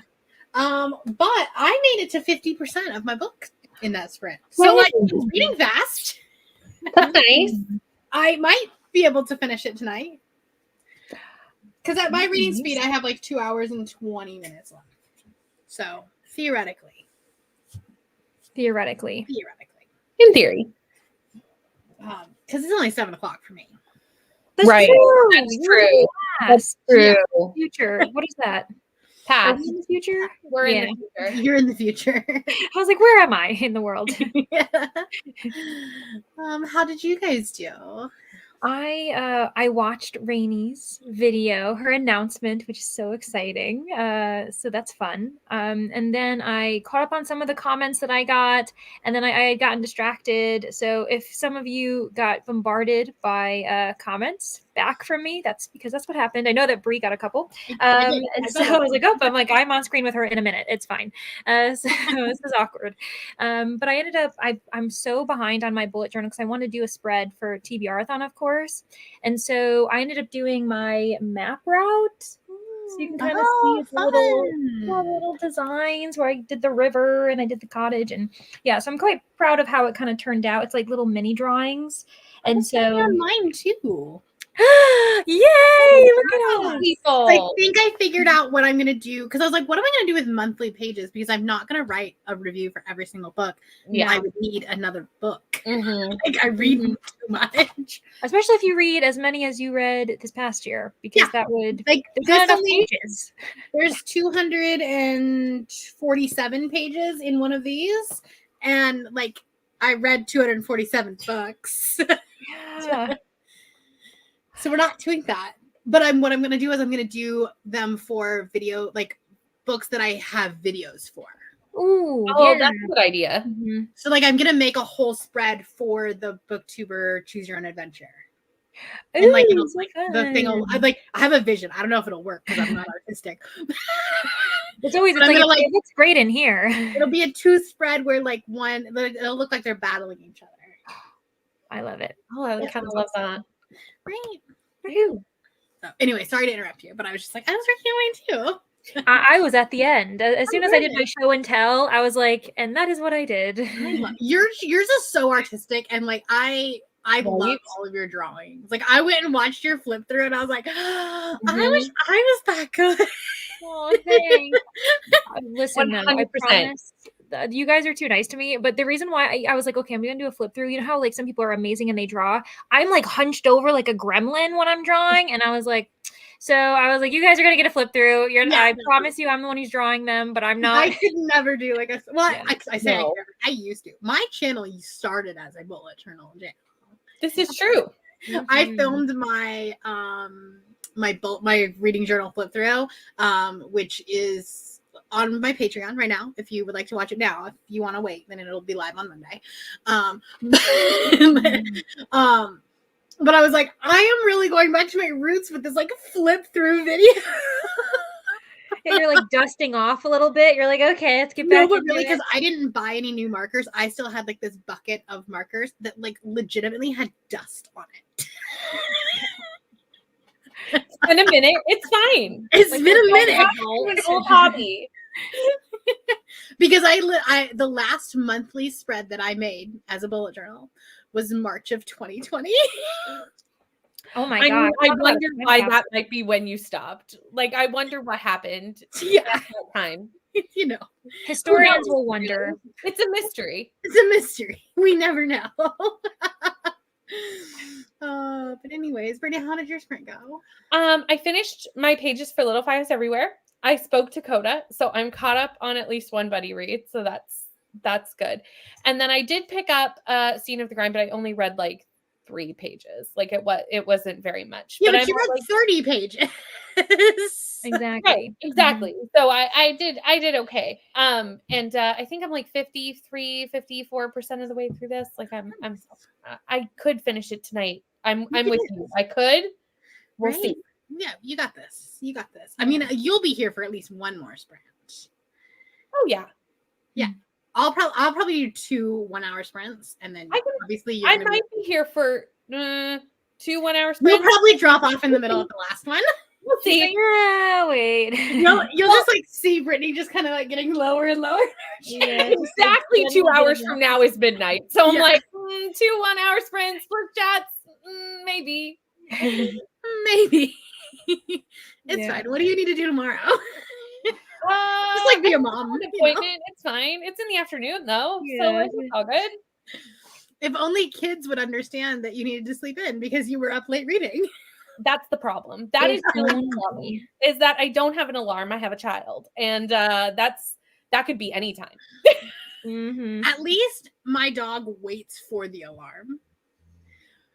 But I made it to 50% of my book in that sprint. So like it's reading fast. That's nice. I might be able to finish it tonight. Because at my reading speed, I have like 2 hours and 20 minutes left. So theoretically. In theory. Because it's only 7 o'clock for me. That's Right. true. That's true. That's true. Yeah. Future. What is that? Are Past. we in the future? We're in the future. You're in the future. I was like, where am I in the world? Yeah. How did you guys do? I watched Rainy's video, her announcement, which is so exciting. So that's fun. And then I caught up on some of the comments that I got, and then I had gotten distracted. So if some of you got bombarded by comments back from me, that's because that's what happened. I know that Brie got a couple. And so I was like, I'm on screen with her in a minute. It's fine. So this is awkward. But I ended up, I'm so behind on my bullet journal because I wanted to do a spread for TBRathon, of course. And so I ended up doing my map route. So you can kind of see the little designs where I did the river and I did the cottage. And yeah, so I'm quite proud of how it kind of turned out. It's like little mini drawings. And so on mine too. Yay! Look at us. People. I think I figured out what I'm going to do, because I was like, what am I going to do with monthly pages? Because I'm not going to write a review for every single book. Yeah. I would need another book. Mm-hmm. Like I read too much. Especially if you read as many as you read this past year, because that would like there's not enough pages. There's 247 pages in one of these, and like I read 247 books. Yeah. So we're not doing that. But what I'm going to do is I'm going to do them for video, like books that I have videos for. Ooh, Oh, that's a good idea. Mm-hmm. So like I'm going to make a whole spread for the BookTuber Choose Your Own Adventure. Ooh, and like, the thing I have a vision. I don't know if it'll work because I'm not artistic. It's always it looks great in here. It'll be a 2 spread where like it'll look like they're battling each other. I love it. Oh, I kind of love that. Right. Woohoo. So, anyway, sorry to interrupt you, but I was just like, I was working on mine too. I was at the end. As soon as I did my show and tell, I was like, and that is what I did. Yours is so artistic, and like I love all of your drawings. Like I went and watched your flip through, and I was like, I wish I was that good. Oh, thanks. Listen, 100%. I promise. You guys are too nice to me, but the reason why I was like, okay, I'm gonna do a flip through. You know how like some people are amazing and they draw. I'm like hunched over like a gremlin when I'm drawing, and I was like, you guys are gonna get a flip through. I promise you, I'm the one who's drawing them, but I'm not. I could never do like I say no. I used to. My channel started as a bullet journal channel. This is true. I filmed my my reading journal flip through, which is on my Patreon right now. If you would like to watch it now, if you want to wait, then it'll be live on Monday. But I was like, I am really going back to my roots with this like flip through video. And you're like dusting off a little bit. You're like, okay, let's get back. No, but really, because I didn't buy any new markers, I still had like this bucket of markers that like legitimately had dust on it. It's been a minute. It's fine. It's been a minute. It's an old hobby. Because I the last monthly spread that I made as a bullet journal was March of 2020. Oh my god! I wonder why that might be when you stopped. Like, I wonder what happened. Yeah, at that time. You know, historians will wonder. It's a mystery. It's a mystery. We never know. But anyways, Brittany, how did your sprint go? I finished my pages for Little Fires Everywhere. I spoke to Coda, so I'm caught up on at least one buddy read, so that's good. And then I did pick up Scene of the Grind, but I only read like 3 pages. Like it wasn't very much. Yeah, but you read like 30 pages. Exactly. Right, exactly. So I did okay. And I think I'm like 54% of the way through this. Like I could finish it tonight. I'm with you. I could. We'll see. Yeah, you got this. You got this. I mean, you'll be here for at least one more sprint. Oh yeah. Yeah. I'll probably do 2 1-hour sprints, and then obviously I might be here for 2 1-hour sprints. You'll probably drop off in the middle of the last one. We'll see. Like, yeah, wait. You'll just like see Brittany just kind of like getting lower and lower. Yeah, Exactly 2 hours from now is midnight. So I'm Yeah. like 2 1-hour sprints, work chats, maybe. Maybe. It's fine. What do you need to do tomorrow? Just like be a mom. Appointment. It's fine. It's in the afternoon though. So like, it's all good. If only kids would understand that you needed to sleep in because you were up late reading. That's the problem. That is really the problem. Is that I don't have an alarm. I have a child, and that could be anytime. Mm-hmm. At least my dog waits for the alarm.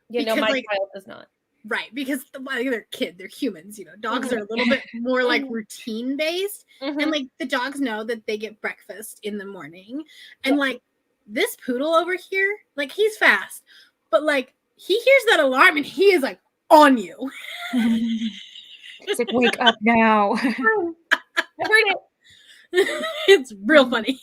You know, my child does not. Right, because they're they're humans. Dogs are a little bit more like routine based, and like the dogs know that they get breakfast in the morning, and like this poodle over here, like he's fast, but like he hears that alarm and he is like on you. It's like, wake up now. I heard it. It's real funny.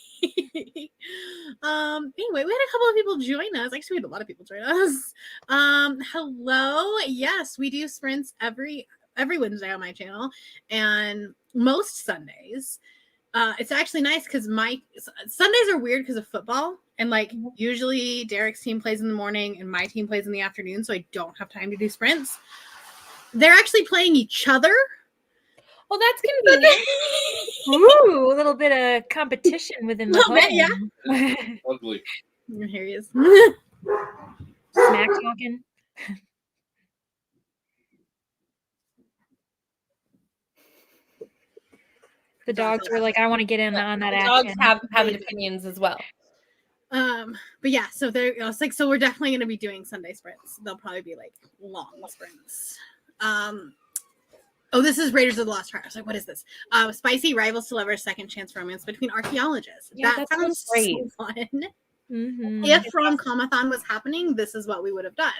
Anyway, we had a couple of people join us. Actually, we had a lot of people join us. Hello. Yes, we do sprints every Wednesday on my channel and most Sundays. It's actually nice because my Sundays are weird because of football, and like usually Derek's team plays in the morning and my team plays in the afternoon, so I don't have time to do sprints. They're actually playing each other. Well, that's convenient. Ooh, a little bit of competition within the home. Yeah. Ugly. Here he is. Smack talking. The dogs were like, I want to get in on that action. Dogs have opinions as well. But yeah, so it's like, so we're definitely going to be doing Sunday sprints. They'll probably be like long sprints. Oh, this is Raiders of the Lost Ark. I was like, what is this? Spicy rivals to lovers, second chance romance between archaeologists. Yeah, that sounds great. so fun. Mm-hmm. If rom-comathon was happening, this is what we would have done.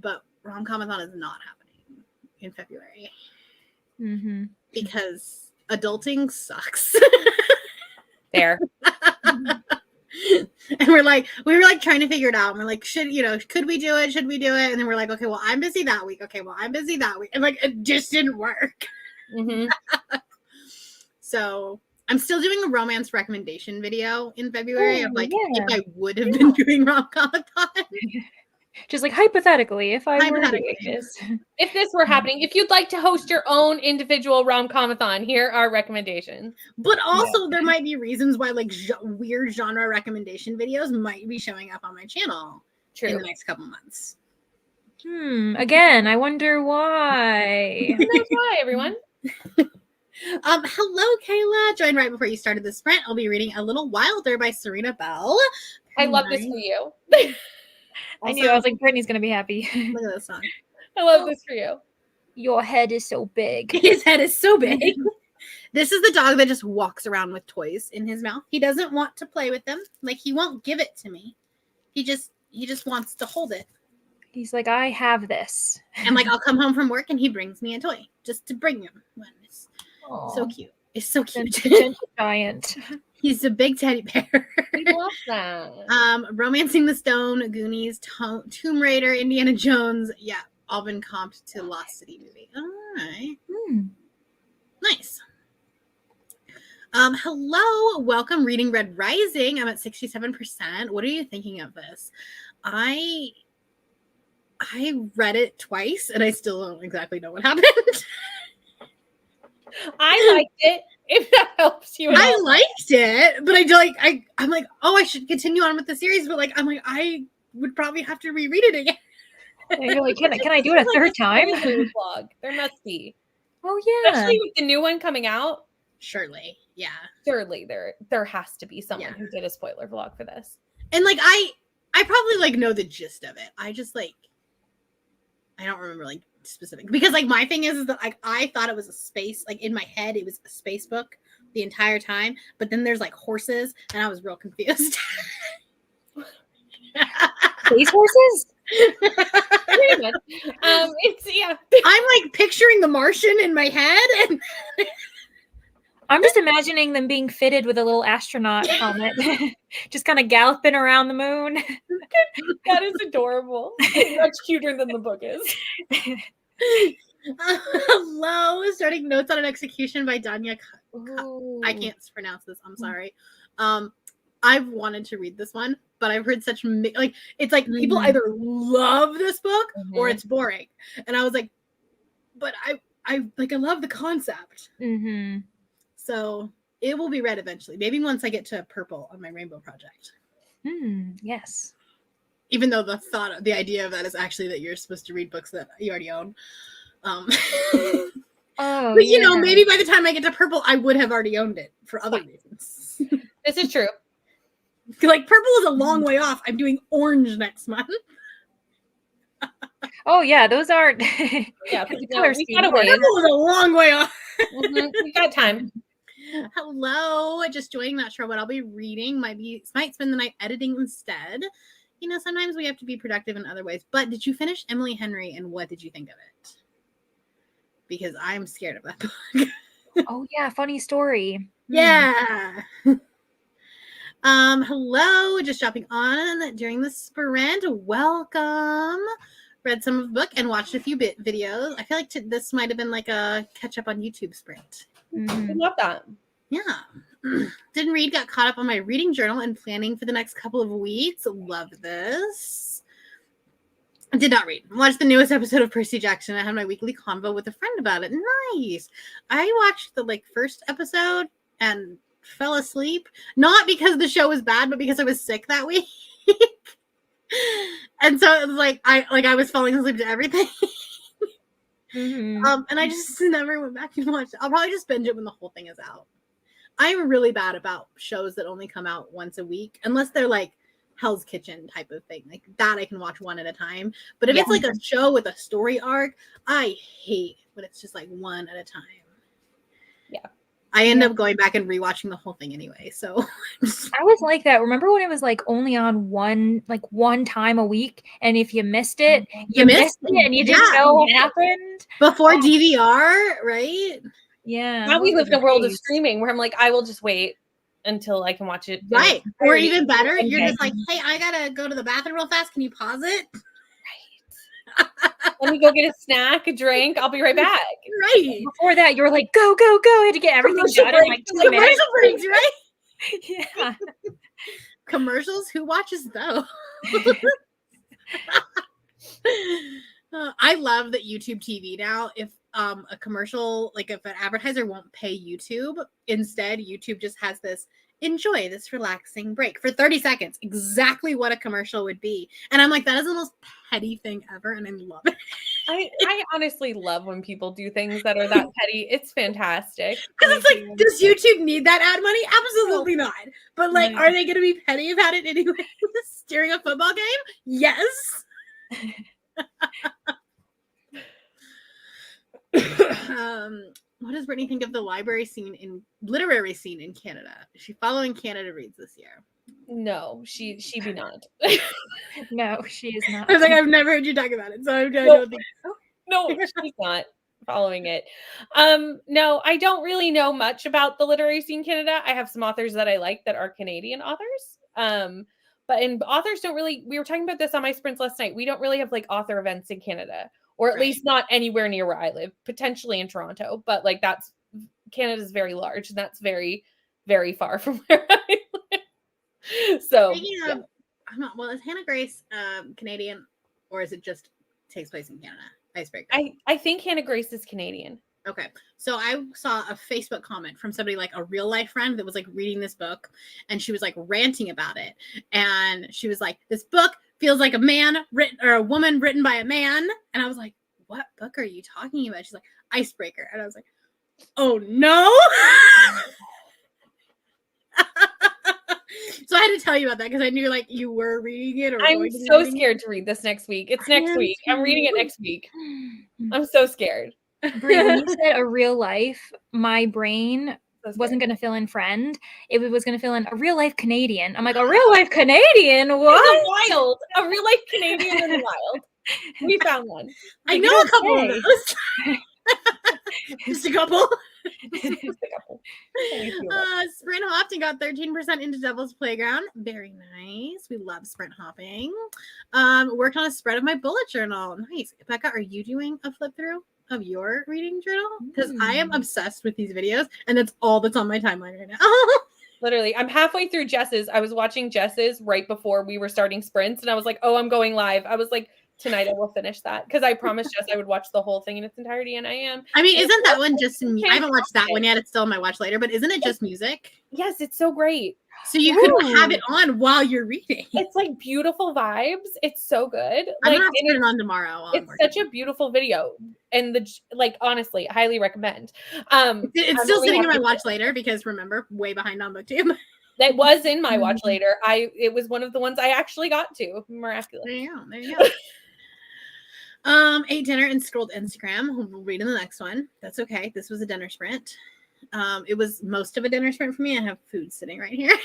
But rom-comathon is not happening in February. Mm-hmm. Because adulting sucks. There. And we were like trying to figure it out. And we're like, could we do it? Should we do it? And then we're like, okay, well, I'm busy that week. Okay, well, I'm busy that week. And like, it just didn't work. Mm-hmm. So I'm still doing a romance recommendation video in February of like, if I would have been doing rom-comathon. Just like hypothetically, if I were doing this. If this were happening, if you'd like to host your own individual rom-comathon, here are recommendations. But also there might be reasons why like weird genre recommendation videos might be showing up on my channel in the next couple months. Again, I wonder why. That's why, everyone. Hello, Kayla. Joined right before you started the sprint. I'll be reading A Little Wilder by Serena Bell. I love this for you. I knew. I was like, Brittany's gonna be happy. Look at this song. I love this for you. Your head is so big. His head is so big. This is the dog that just walks around with toys in his mouth. He doesn't want to play with them. Like, he won't give it to me. He just wants to hold it. He's like, I have this. And like, I'll come home from work and he brings me a toy just to bring him one. It's so cute. It's so cute. Giant. He's a big teddy bear. I love that. Romancing the Stone, Goonies, Tomb Raider, Indiana Jones. Yeah, all been comped to Lost City movie. All right. Nice. Hello, welcome. Reading Red Rising. I'm at 67%. What are you thinking of this? I read it twice and I still don't exactly know what happened. I liked it. If that helps you, I liked it, but I'm like, oh, I should continue on with the series, but like, I'm like, I would probably have to reread it again. And you're like, can I do it a third time? Vlog. There must be. Oh yeah. Especially with the new one coming out. Surely, yeah. Surely there has to be someone who did a spoiler vlog for this. And like, I probably like know the gist of it. I just like, I don't remember like specific because like my thing is that like I thought it was a space, like in my head it was a space book the entire time, but then there's like horses and I was real confused. Space horses? I'm like picturing the Martian in my head and I'm just imagining them being fitted with a little astronaut helmet, just kind of galloping around the moon. That is adorable. It's much cuter than the book is. Hello, starting notes on an execution by Danya. I can't pronounce this. I'm sorry. I've wanted to read this one, but I've heard such like it's like people either love this book or it's boring, and I was like, but I love the concept. So it will be read eventually. Maybe once I get to purple on my rainbow project. Yes. Even though the idea of that is actually that you're supposed to read books that you already own. But you know, maybe by the time I get to purple, I would have already owned it for other reasons. This is true. Like purple is a long way off. I'm doing orange next month. Oh yeah, those are yeah. color We scheme. gotta wait. Purple is a long way off. We got time. Hello, just joining. Not sure what I'll be reading. Might spend the night editing instead. You know, sometimes we have to be productive in other ways. But did you finish Emily Henry, and what did you think of it? Because I'm scared of that book. Oh yeah, funny story. Yeah. Hello, just dropping on during the sprint. Welcome. Read some of the book and watched a few videos. I feel like this might have been like a catch up on YouTube sprint. I love that. Yeah. Didn't read, got caught up on my reading journal and planning for the next couple of weeks. Love this. Did not read. Watched the newest episode of Percy Jackson. I had my weekly convo with a friend about it. Nice. I watched the first episode and fell asleep. Not because the show was bad, but because I was sick that week. And so it was like I was falling asleep to everything. And I just never went back and watched it. I'll probably just binge it when the whole thing is out. I'm really bad about shows that only come out once a week, unless they're like Hell's Kitchen type of thing. Like that I can watch one at a time. But if it's like a show with a story arc, I hate when it's just like one at a time. Yeah. I end up going back and rewatching the whole thing anyway. So I was like that. Remember when it was like only on one time a week, and if you missed it, you missed it, and you didn't know what happened before DVR, right? Yeah. Now we live in a world of streaming where I'm like, I will just wait until I can watch it. Right. Or even better, you're just like, hey, I gotta go to the bathroom real fast. Can you pause it? Right. Let me go get a snack, a drink. I'll be right back. Right. Before that, you were like, go, go, go. I had to get everything done in like 2 minutes. Commercial breaks, right? Yeah. Commercials? Who watches those? I love that YouTube TV now, if a commercial, like if an advertiser won't pay YouTube, instead YouTube just has this, enjoy this relaxing break for 30 seconds, exactly what a commercial would be. And I'm like, that is the most petty thing ever, and I love it. I honestly love when people do things that are that petty. It's fantastic. Because it's like, does YouTube need that ad money? Absolutely not. But like, are they going to be petty about it anyway? During a football game? Yes. What does Brittany think of the literary scene in Canada? Is she following Canada Reads this year? No, she be not. No, she is not. I was like, I've never heard you talk about it, so I don't think so. No, she's not following it. No, I don't really know much about the literary scene in Canada. I have some authors that I like that are Canadian authors. But authors don't really, we were talking about this on my sprints last night. We don't really have like author events in Canada, or at least not anywhere near where I live, potentially in Toronto, but like Canada's very large, and that's very, very far from where I live. So, well, is Hannah Grace Canadian, or is it just takes place in Canada? Icebreaker. I think Hannah Grace is Canadian. Okay. So I saw a Facebook comment from somebody, like a real life friend, that was like reading this book, and she was like ranting about it. And she was like, this book feels like a woman written by a man. And I was like, what book are you talking about? She's like, Icebreaker. And I was like, oh no. So I had to tell you about that because I knew like you were reading it. Or I'm so scared to read this next week. It's next week. I'm reading it next week. I'm so scared. Brie, when you said a real life, my brain wasn't going to fill in friend. It was going to fill in a real life Canadian. I'm like, a real life Canadian? What? Wild. A real life Canadian and wild. We found one. I know a couple of those. Just a couple. Just a couple. Sprint hopped and got 13% into Devil's Playground. Very nice. We love sprint hopping. Worked on a spread of my bullet journal. Nice. Becca, are you doing a flip through of your reading journal? Because I am obsessed with these videos, and that's all that's on my timeline right now. Literally, I'm halfway through Jess's. I was watching Jess's right before we were starting sprints, and I was like, oh, I'm going live. I was like, tonight I will finish that because I promised Jess I would watch the whole thing in its entirety, and I am. I mean, isn't that one just I haven't watched that one yet. It's still on my watch later, but isn't it just music? Yes, it's so great. So you could have it on while you're reading. It's like beautiful vibes. It's so good. I'm like, gonna put it on tomorrow. It's such a beautiful video, and honestly, highly recommend. It's still sitting in my watch later because remember, way behind on BookTube. That was in my watch later. It was one of the ones I actually got to miraculously. There you go. Ate dinner and scrolled Instagram. We'll read in the next one. That's okay. This was a dinner sprint. It was most of a dinner sprint for me. I have food sitting right here.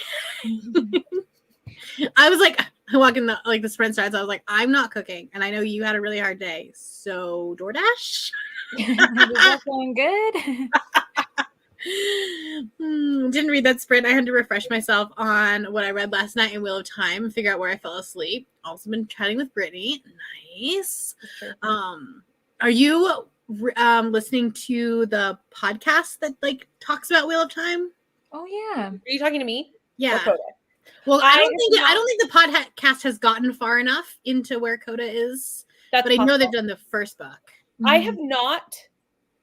I was like, I walk in the sprint starts. I was like, I'm not cooking, and I know you had a really hard day, so DoorDash. Is that going good? Didn't read that sprint. I had to refresh myself on what I read last night in Wheel of Time and figure out where I fell asleep. Also been chatting with Brittany. Nice. Are you listening to the podcast that like talks about Wheel of Time? Oh yeah. Are you talking to me? Yeah. Well, I don't think the podcast has gotten far enough into where Coda is. But I know they've done the first book. I have not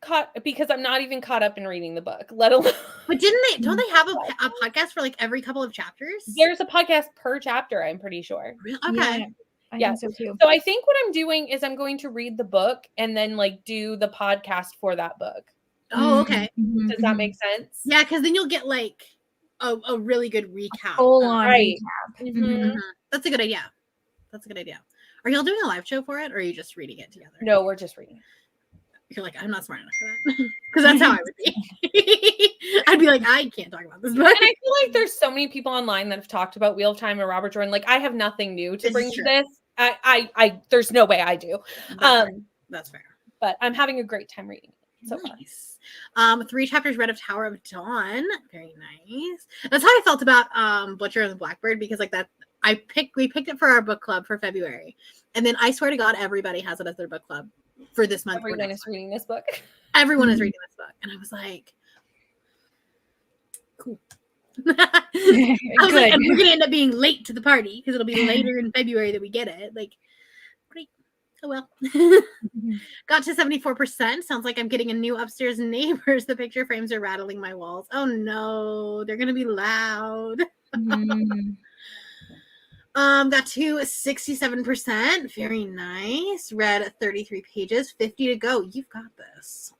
caught because I'm not even caught up in reading the book, let alone. But don't they have a podcast for like every couple of chapters? There's a podcast per chapter, I'm pretty sure. Really? Okay. Yeah, I think so too. So I think what I'm doing is I'm going to read the book and then like do the podcast for that book. Oh, okay. Does that make sense? Yeah, because then you'll get like a really good recap. Full on right. recap. That's a good idea. Are y'all doing a live show for it, or are you just reading it together? No, we're just reading. You're like, I'm not smart enough for that. Because that's how I would be. I'd be like, I can't talk about this book. And I feel like there's so many people online that have talked about Wheel of Time and Robert Jordan. Like, I have nothing new to bring to this. I there's no way I do. That's fair. But I'm having a great time reading it. So nice. 3 chapters read of Tower of Dawn. Very nice. That's how I felt about Butcher and the Blackbird, because like that we picked it for our book club for February. And then I swear to God, everybody has it as their book club for this month. Everyone is reading this book. Everyone is reading this book. And I was like, cool. I was like, and we're gonna end up being late to the party because it'll be later in February that we get it. Like, great. Oh well. Got to 74%. Sounds like I'm getting a new upstairs neighbors. The picture frames are rattling my walls. Oh no, they're gonna be loud. Got to 67%. Very nice. Read 33 pages, 50 to go. You've got this.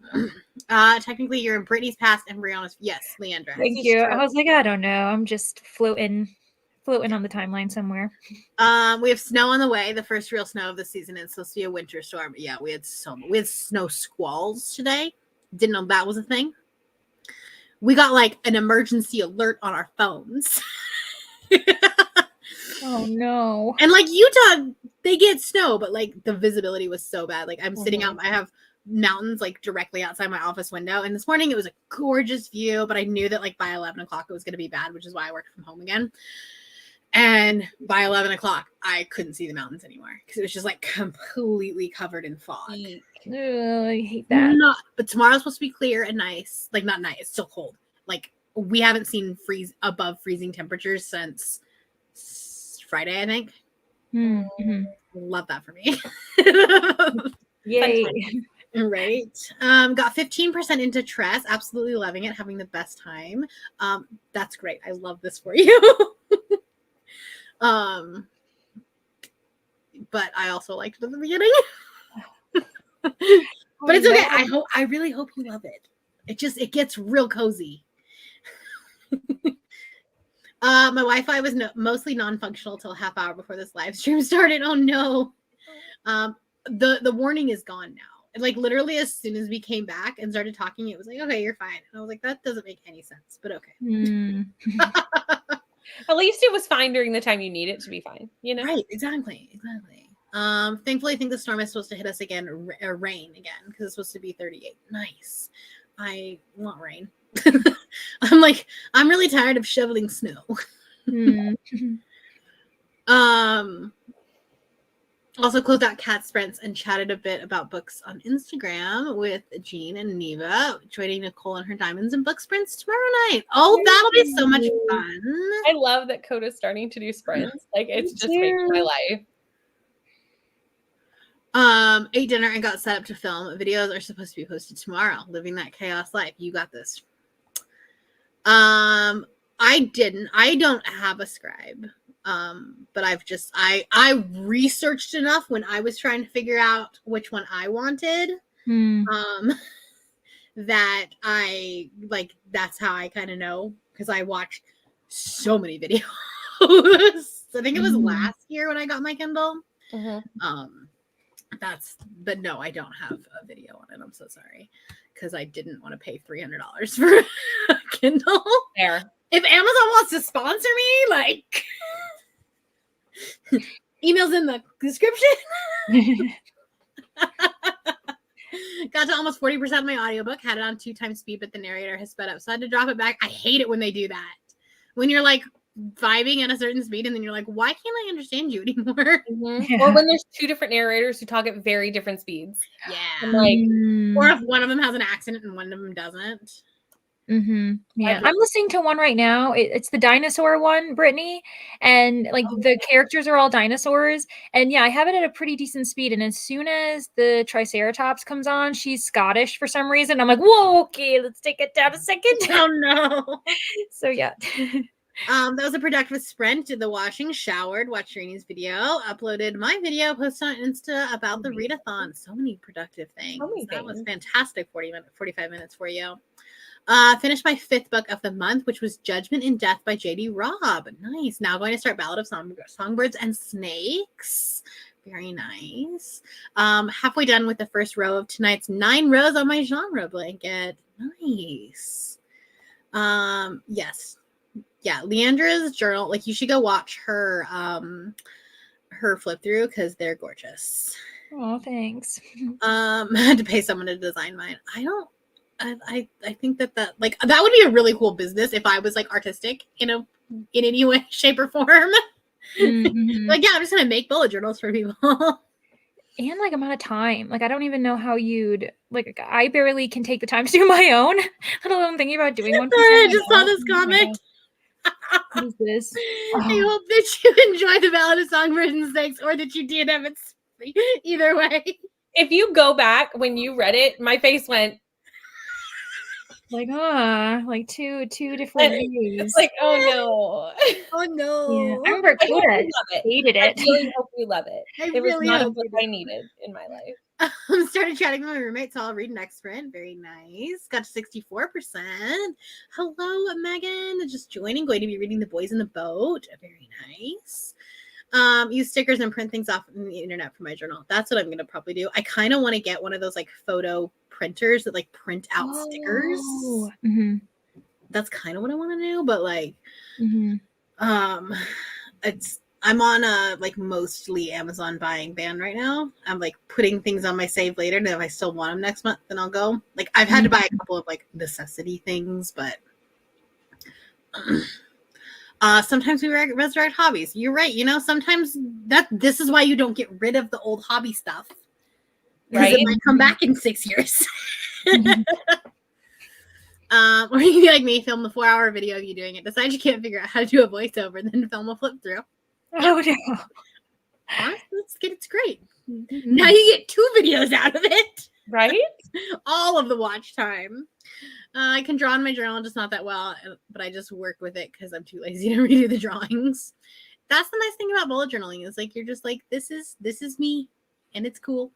Technically, you're in Brittany's past and Brianna's. Yes, Leandra. Thank you. I was like, I don't know. I'm just floating on the timeline somewhere. We have snow on the way. The first real snow of the season. It's supposed to be a winter storm. But yeah, we had snow squalls today. Didn't know that was a thing. We got like an emergency alert on our phones. Oh no. And like Utah, they get snow, but like the visibility was so bad. Like I'm sitting out, I have mountains like directly outside my office window. And this morning it was a gorgeous view, but I knew that like by 11 o'clock it was going to be bad, which is why I worked from home again. And by 11 o'clock, I couldn't see the mountains anymore because it was just like completely covered in fog. I hate that. But tomorrow's supposed to be clear and nice. Like not nice, it's still cold. Like we haven't seen above freezing temperatures since Friday, I think. Mm-hmm. Love that for me. Yay. Right. Got 15% into Tress. Absolutely loving it. Having the best time. That's great. I love this for you. But I also liked it at the beginning. But it's okay. I really hope you love it. It gets real cozy. My Wi-Fi was mostly non-functional till half hour before this live stream started. Oh no. The warning is gone now. Like literally as soon as we came back and started talking, it was like, okay, you're fine. And I was like, that doesn't make any sense, but okay. At least it was fine during the time you need it to be fine, you know? Right, exactly. Thankfully, I think the storm is supposed to hit us again, rain again, because it's supposed to be 38. Nice. I want rain. I'm really tired of shoveling snow. Also closed out cat sprints and chatted a bit about books on Instagram with Jean and Neva, joining Nicole and her Diamonds and Book sprints tomorrow night. Oh, that'll be so much fun. I love that Coda's starting to do sprints. Like, it's just making my life. Ate dinner and got set up to film. Videos are supposed to be posted tomorrow. Living that chaos life. You got this. I don't have a scribe. But I researched enough when I was trying to figure out which one I wanted. That that's how I kind of know, because I watched so many videos. I think it was last year when I got my Kindle. But no, I don't have a video on it. I'm so sorry, because I didn't want to pay $300 for a Kindle. Fair. If Amazon wants to sponsor me, like, emails in the description. Got to almost 40% of my audiobook, had it on 2x speed, but the narrator has sped up, so I had to drop it back. I hate it when they do that. When you're like vibing at a certain speed and then you're like, why can't I understand you anymore? Or when there's two different narrators who talk at very different speeds. Yeah. I'm like, or if one of them has an accent and one of them doesn't. Yeah, I'm listening to one right now. It's the dinosaur one, Brittany, and like the characters are all dinosaurs. And yeah, I have it at a pretty decent speed. And as soon as the Triceratops comes on, she's Scottish for some reason. I'm like, whoa, okay, let's take it down a second. Oh no. So yeah. That was a productive sprint. Did the washing, showered, watched Rini's video, uploaded my video, posted on Insta about the readathon. So many productive things. That was fantastic. 45 minutes for you. Finished my 5th book of the month, which was Judgment in Death by J.D. Robb. Nice. Now going to start Ballad of Songbirds and Snakes. Very nice. Halfway done with the first row of tonight's 9 rows on my genre blanket. Nice. Yes. Yeah, Leandra's journal, like, you should go watch her flip through, because they're gorgeous. Oh, thanks. I had to pay someone to design mine. I think that like, that would be a really cool business if I was like artistic in any way, shape, or form. Like, yeah, I'm just gonna make bullet journals for people. And like amount of time. Like, I don't even know how you'd, like, I barely can take the time to do my own, let alone thinking about doing one. I just saw this comment. What is this? I hope that you enjoy the Ballad of Songbirds and Snakes, or that you DNF it. Either way. If you go back when you read it, my face went like, like two different views. It's like, oh no. Oh no. Yeah. I remember Coda hated it. I really hope you love it. It was really not a book I needed in my life. Started chatting with my roommate, so I'll read next sprint. Very nice. Got to 64%. Hello, Megan. Just joining. Going to be reading The Boys in the Boat. Very nice. Use stickers and print things off on the internet for my journal. That's what I'm going to probably do. I kind of want to get one of those like photo printers that like print out stickers. That's kind of what I want to do, but like, I'm on a like mostly Amazon buying ban right now. I'm like putting things on my save later, and if I still want them next month, then I'll go. Like, I've had to buy a couple of like necessity things, but sometimes we resurrect hobbies. You're right. You know, sometimes this is why you don't get rid of the old hobby stuff. Right. It might come back in 6 years. Or you can be like me, film the 4-hour video of you doing it. Decide you can't figure out how to do a voiceover, then film a flip through. Oh no. It's great. Now you get 2 videos out of it. Right? All of the watch time. I can draw in my journal, just not that well, but I just work with it because I'm too lazy to redo the drawings. That's the nice thing about bullet journaling, is like, you're just like, this is me, and it's cool.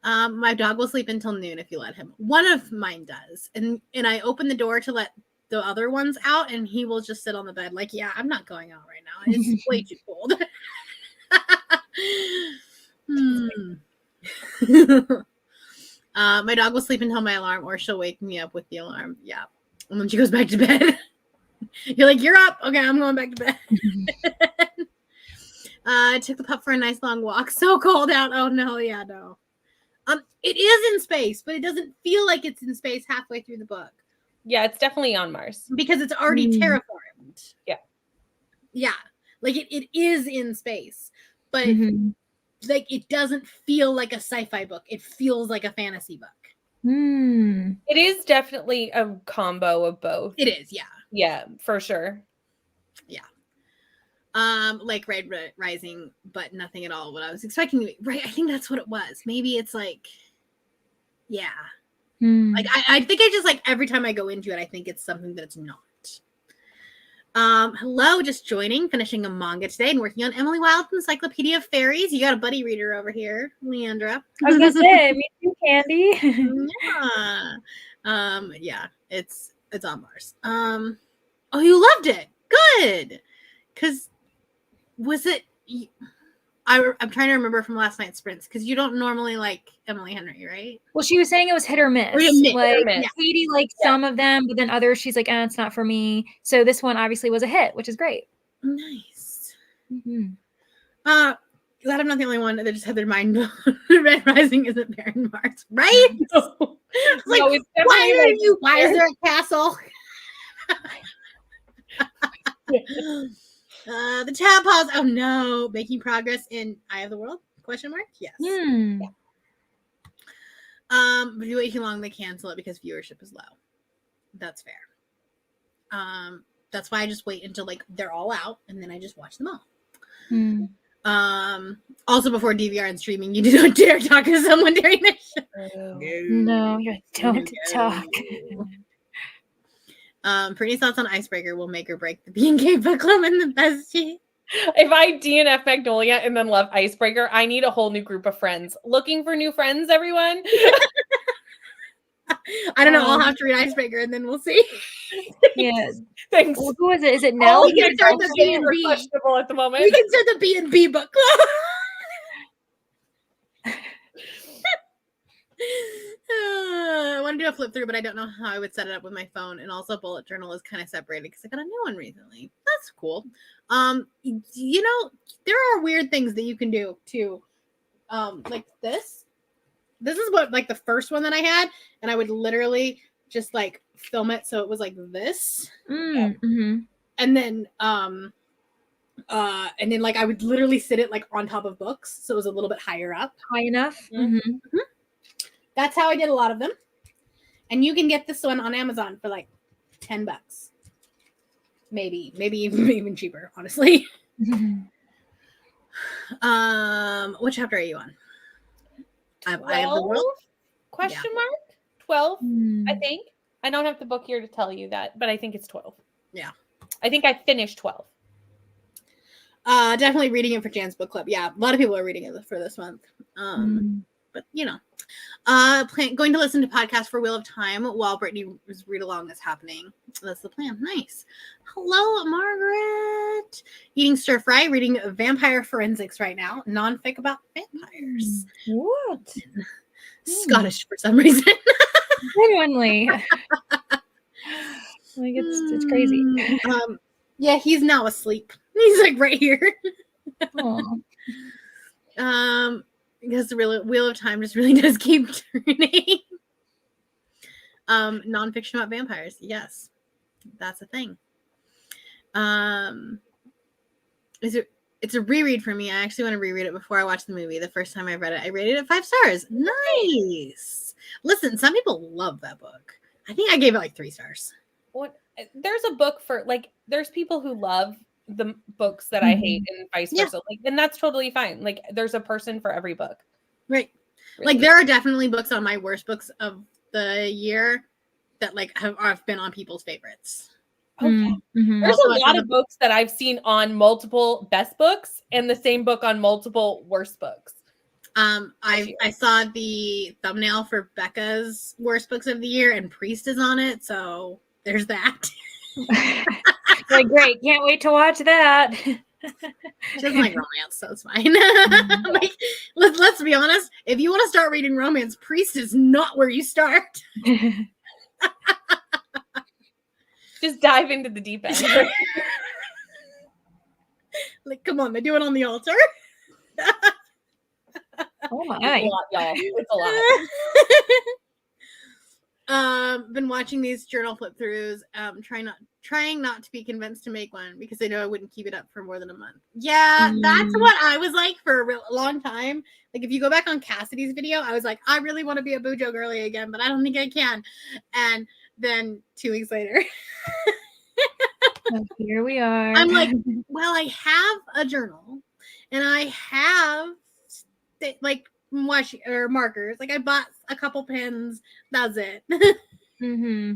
My dog will sleep until noon if you let him. One of mine does, and I open the door to let the other ones out, and he will just sit on the bed like, yeah, I'm not going out right now. It's way too cold. My dog will sleep until my alarm, or she'll wake me up with the alarm. Yeah. And then she goes back to bed. You're like, you're up. Okay, I'm going back to bed. I took the pup for a nice long walk. So cold out. Oh no, yeah, no. It is in space, but it doesn't feel like it's in space halfway through the book. Yeah, it's definitely on Mars. Because it's already terraformed. Yeah. Yeah. Like it is in space. But like it doesn't feel like a sci-fi book. It feels like a fantasy book. It is definitely a combo of both. It is, yeah. Yeah, for sure. Yeah. Like Red Rising, but nothing at all what I was expecting. Right, I think that's what it was. Maybe it's like, yeah. Like I think I just like every time I go into it, I think it's something that it's not. Hello, just joining, finishing a manga today and working on Emily Wilde's Encyclopedia of Fairies. You got a buddy reader over here, Leandra. I was gonna say, me too, Candy. Yeah, it's on Mars. Oh, you loved it. Good. Because was it? I'm trying to remember from last night's sprints because you don't normally like Emily Henry, right? Well, she was saying it was hit or miss. Katie liked some of them, but then others she's like, it's not for me. So this one obviously was a hit, which is great. Nice. Glad I'm not the only one that just had their mind blown. Red Rising isn't there in Mars, right? No. Like, no, why is there a castle? The tab pause. Oh no, making progress in Eye of the World? Question mark? Yes. Yeah. But if you wait too long, they cancel it because viewership is low. That's fair. That's why I just wait until like they're all out and then I just watch them all. Also before DVR and streaming, you don't dare talk to someone during the show. No, you don't talk. Pretty thoughts on Icebreaker will make or break the B&K book club and the bestie. If I DNF Magnolia and then love Icebreaker, I need a whole new group of friends. Looking for new friends, everyone? I don't know. I'll have to read Icebreaker and then we'll see. Yeah. Thanks. Well, who is it? Is it Nell? We can start the B&B. Questionable at the moment. We can start the B&B book club. I want to do a flip through, but I don't know how I would set it up with my phone. And also, bullet journal is kind of separated because I got a new one recently. That's cool. You know, there are weird things that you can do too. Like this. This is what like the first one that I had, and I would literally just like film it so it was like this, and then like I would literally sit it like on top of books, so it was a little bit higher up, high enough. That's how I did a lot of them. And you can get this one on Amazon for like $10. Maybe even cheaper, honestly. What chapter are you on? I have the world. Question mark? 12, I think. I don't have the book here to tell you that, but I think it's 12. Yeah. I think I finished 12. Definitely reading it for Jan's book club. Yeah, a lot of people are reading it for this month. But you know, going to listen to podcasts for Wheel of Time while Brittany's read along is happening. That's the plan. Nice. Hello, Margaret. Eating stir fry, reading Vampire Forensics right now. Non-fic about vampires. What? Scottish for some reason. Genuinely. Like it's crazy. Yeah, he's now asleep. He's like right here. Because the Wheel of Time just really does keep turning. Nonfiction about vampires. Yes, that's a thing. It's a reread for me. I actually want to reread it before I watch the movie. The first time I read it, I rated it 5 stars. Nice. Listen, some people love that book. I think I gave it like 3 stars. What? There's a book for like. There's people who love the books that I hate and vice versa. Like, and that's totally fine. Like, there's a person for every book. Right. Really. Like, there are definitely books on my worst books of the year that like have been on people's favorites. Okay. There's a lot of books that I've seen on multiple best books and the same book on multiple worst books. I saw the thumbnail for Becca's worst books of the year and Priest is on it. So there's that. Like, great, can't wait to watch that. She doesn't like romance, so it's fine. Like, let's be honest. If you want to start reading romance, Priest is not where you start. Just dive into the deep end. Like, come on, they do it on the altar. Oh my. It's a lot, y'all. It's a lot. Been watching these journal flip throughs. Trying not to be convinced to make one because I know I wouldn't keep it up for more than a month. Yeah, that's what I was like for a long time. Like if you go back on Cassidy's video, I was like, I really want to be a Bujo girly again, but I don't think I can. And then 2 weeks later, here we are. I'm like, well, I have a journal and I have like washi or markers. Like I bought a couple pens. That's it. Mm-hmm.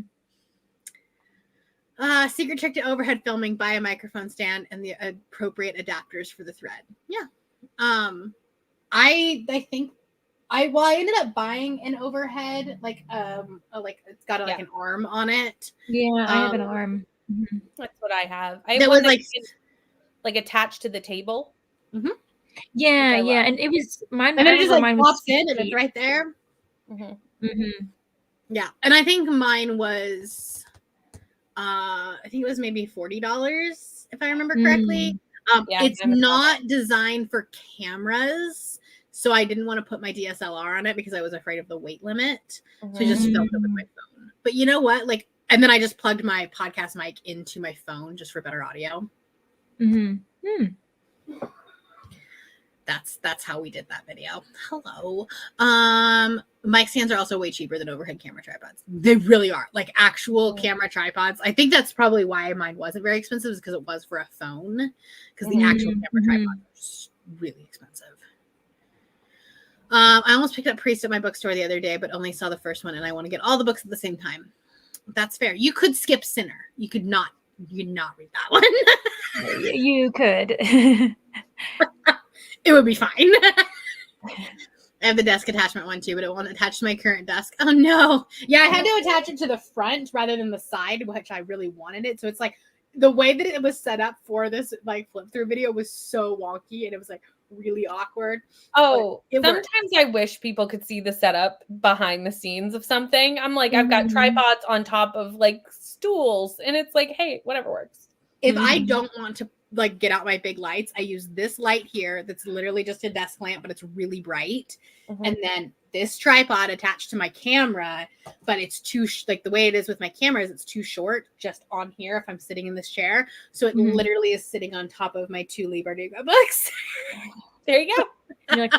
Secret trick to overhead filming: buy a microphone stand and the appropriate adapters for the thread. Yeah. I think I ended up buying an overhead like it's got like an arm on it. Yeah, I have an arm. Mm-hmm. That's what I have. I have that one was like attached to the table. Mm-hmm. Yeah, and it was mine. And it just like mine pops in and it's right there. Mm-hmm. Mm-hmm. Yeah, and I think mine was, I think it was maybe $40 if I remember correctly. It's not designed for cameras, so I didn't want to put my DSLR on it because I was afraid of the weight limit. So I just filmed it with my phone. But you know what? Like, and then I just plugged my podcast mic into my phone just for better audio. Mm-hmm. That's how we did that video. Hello. Mic stands are also way cheaper than overhead camera tripods. They really are. Like actual camera tripods. I think that's probably why mine wasn't very expensive, is because it was for a phone. Because the actual camera tripod was really expensive. I almost picked up Priest at my bookstore the other day, but only saw the first one, and I want to get all the books at the same time. That's fair. You could skip Sinner. You could not read that one. You could. It would be fine. I have the desk attachment one too, but it won't attach to my current desk. Oh no. Yeah, I had to attach it to the front rather than the side, which I really wanted it. So it's like the way that it was set up for this like flip through video was so wonky and it was like really awkward. Oh, sometimes I wish people could see the setup behind the scenes of something. I'm like, I've got tripods on top of like stools, and it's like, hey, whatever works. If I don't want to like get out my big lights, I use this light here that's literally just a desk lamp, but it's really bright. And then this tripod attached to my camera, but it's too like the way it is with my camera is it's too short just on here if I'm sitting in this chair. So it literally is sitting on top of my 2 Lee Bardugo books. There you go. You're like,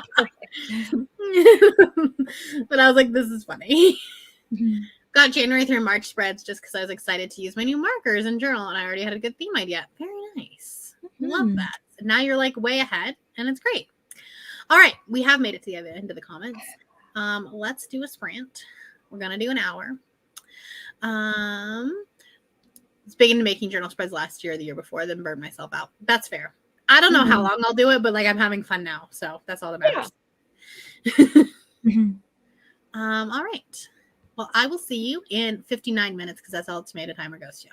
but I was like, this is funny. Got January through March spreads just because I was excited to use my new markers and journal, and I already had a good theme idea. Very nice. Love that. Now you're like way ahead, and it's great. All right, we have made it to the other end of the comments. Let's do a sprint. We're gonna do an hour. I was big into making journal spreads last year or the year before, then burned myself out. That's fair. I don't know how long I'll do it, but like I'm having fun now, so that's all that matters. All right. Well, I will see you in 59 minutes because that's all tomato timer goes to.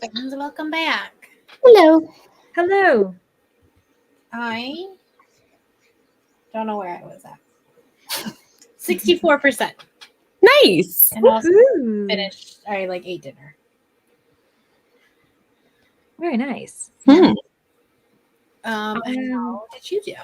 Friends, welcome back. Hello. Hello. I don't know where I was at. 64%. Nice. And also Woohoo. finished. I ate dinner. Very nice. Hmm. And how did you do?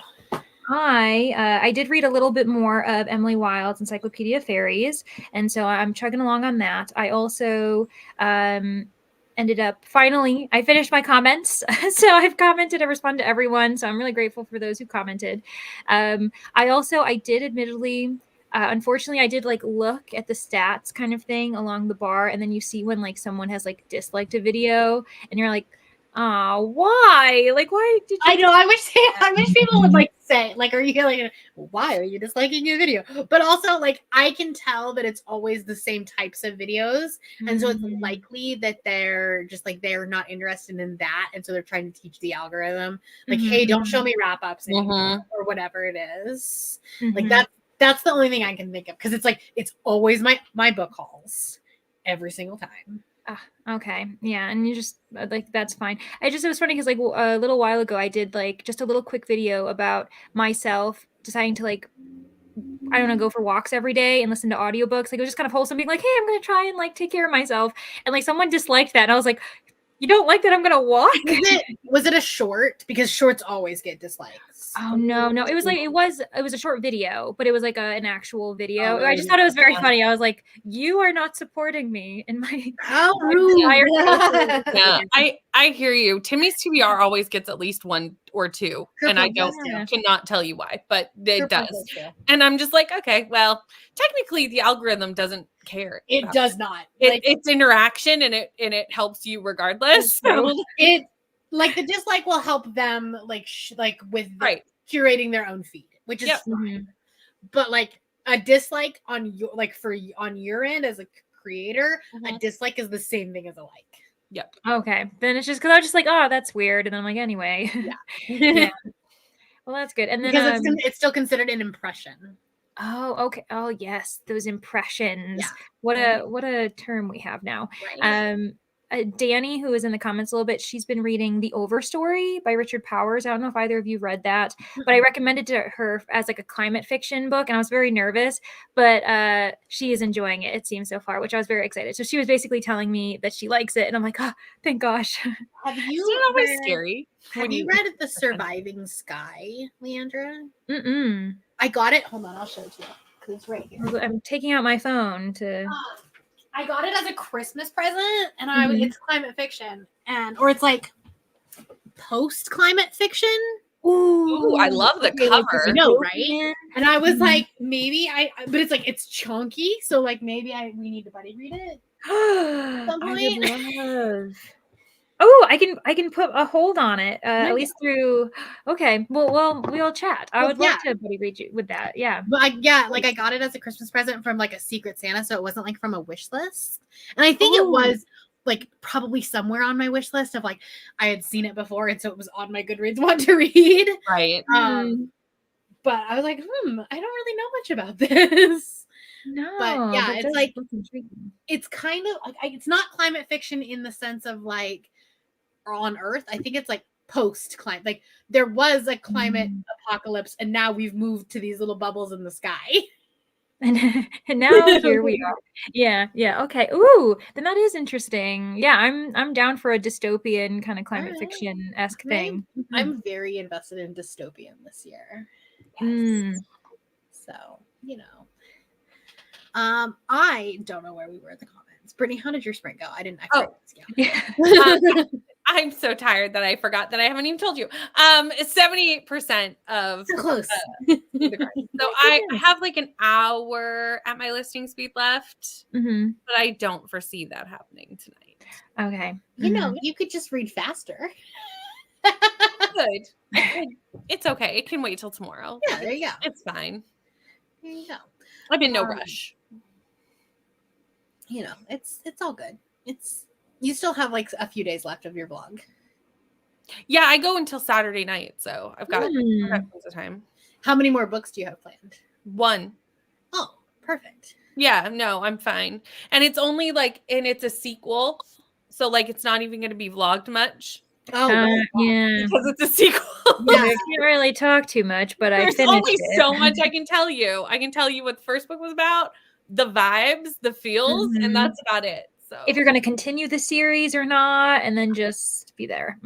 I did read a little bit more of Emily Wilde's Encyclopedia of Fairies, and so I'm chugging along on that. I also ended up I finished my comments, so I've commented and responded to everyone. So I'm really grateful for those who commented. I did admittedly. Unfortunately, I did look at the stats kind of thing along the bar, and then you see when someone has disliked a video, and you're like, why? Why did you? I know. I wish people would say are you why are you disliking a video? But also I can tell that it's always the same types of videos, and so it's likely that they're just they're not interested in that, and so they're trying to teach the algorithm hey, don't show me wrap ups anymore, or whatever it is. That's the only thing I can think of, because it's always my book hauls every single time. Okay. Yeah. And you just that's fine. It was funny because a little while ago, I did just a little quick video about myself deciding to I don't know, go for walks every day and listen to audiobooks. It was just kind of wholesome, being hey, I'm going to try and take care of myself. And someone disliked that. And I was like, you don't like that I'm going to walk? Was it a short? Because shorts always get dislikes. Oh, no. It was it was a short video, but it was an actual video. Oh, I just thought it was very funny. I was like, you are not supporting me in my how rude. Yeah, I hear you. Timmy's TBR always gets at least one or two, and I cannot tell you why, but it does. And I'm just okay, well, technically the algorithm doesn't care. It does not. It's interaction, and it helps you regardless. So it the dislike will help them with curating their own feed, which is fine. But a dislike on your on your end as a creator, a dislike is the same thing as a like. Yep. Okay. Then it's just because I was just oh, that's weird. And then I'm anyway. Yeah. Yeah. Well, that's good. And then because it's still considered an impression. Oh, okay. Oh, yes. Those impressions. Yeah. What a term we have now. Right. Danny, who is in the comments a little bit, she's been reading The Overstory by Richard Powers. I don't know if either of you read that, but I recommended to her as a climate fiction book, and I was very nervous, but she is enjoying it, it seems, so far, which I was very excited. So she was basically telling me that she likes it, and I'm like, oh, thank gosh. Have you always scary? Have you read The Surviving Sky, Leandra? Mm-mm. I got it. Hold on, I'll show it to you because it's right here. I'm taking out my phone to. I got it as a Christmas present, and it's climate fiction, or it's post climate fiction. Ooh, I love the cover. I know, right? And I was maybe but it's it's chunky, so maybe we need to buddy read it. At some point. Oh, I can put a hold on it, at least through. Okay, well, we'll chat. I would love to buddy read you with that. Yeah, but I got it as a Christmas present from a Secret Santa, so it wasn't from a wish list. And I think it was probably somewhere on my wish list of I had seen it before, and so it was on my Goodreads want to read. Right. But I was I don't really know much about this. No, but yeah, it's it's kind of it's not climate fiction in the sense of on Earth. I think it's post climate. There was a climate apocalypse, and now we've moved to these little bubbles in the sky. And now here we are. Yeah. Okay. Ooh, then that is interesting. Yeah, I'm down for a dystopian kind of climate fiction-esque thing. I'm very invested in dystopian this year. Yes. So, I don't know where we were in the comments. Brittany, how did your spring go? I didn't actually I'm so tired that I forgot that I haven't even told you. 78% of so close. So I have an hour at my listing speed left, but I don't foresee that happening tonight. Okay. You could just read faster. Good. It's okay. It can wait till tomorrow. Yeah, there you go. It's fine. There you go. I'm in no rush. It's all good. You still have a few days left of your vlog. Yeah, I go until Saturday night, so I've got tons of time. How many more books do you have planned? 1. Oh, perfect. Yeah, no, I'm fine. And it's only and it's a sequel. So like it's not even going to be vlogged much. Oh, yeah. Because it's a sequel. Yeah, I can't really talk too much, but There's I finished only it. so much I can tell you. I can tell you what the first book was about, the vibes, the feels, and that's about it. So if you're going to continue the series or not, and then just be there.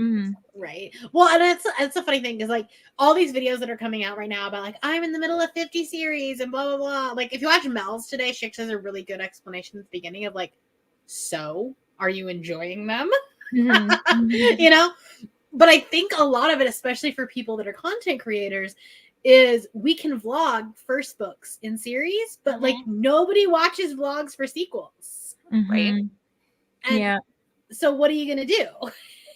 Right. Well, and it's a funny thing because like all these videos that are coming out right now about like I'm in the middle of 50 series and blah blah blah. Like if you watch Mel's today, Shix has a really good explanation at the beginning of like, so are you enjoying them? You know? But I think a lot of it, especially for people that are content creators, is we can vlog first books in series, but like nobody watches vlogs for sequels. right? And so what are you gonna do?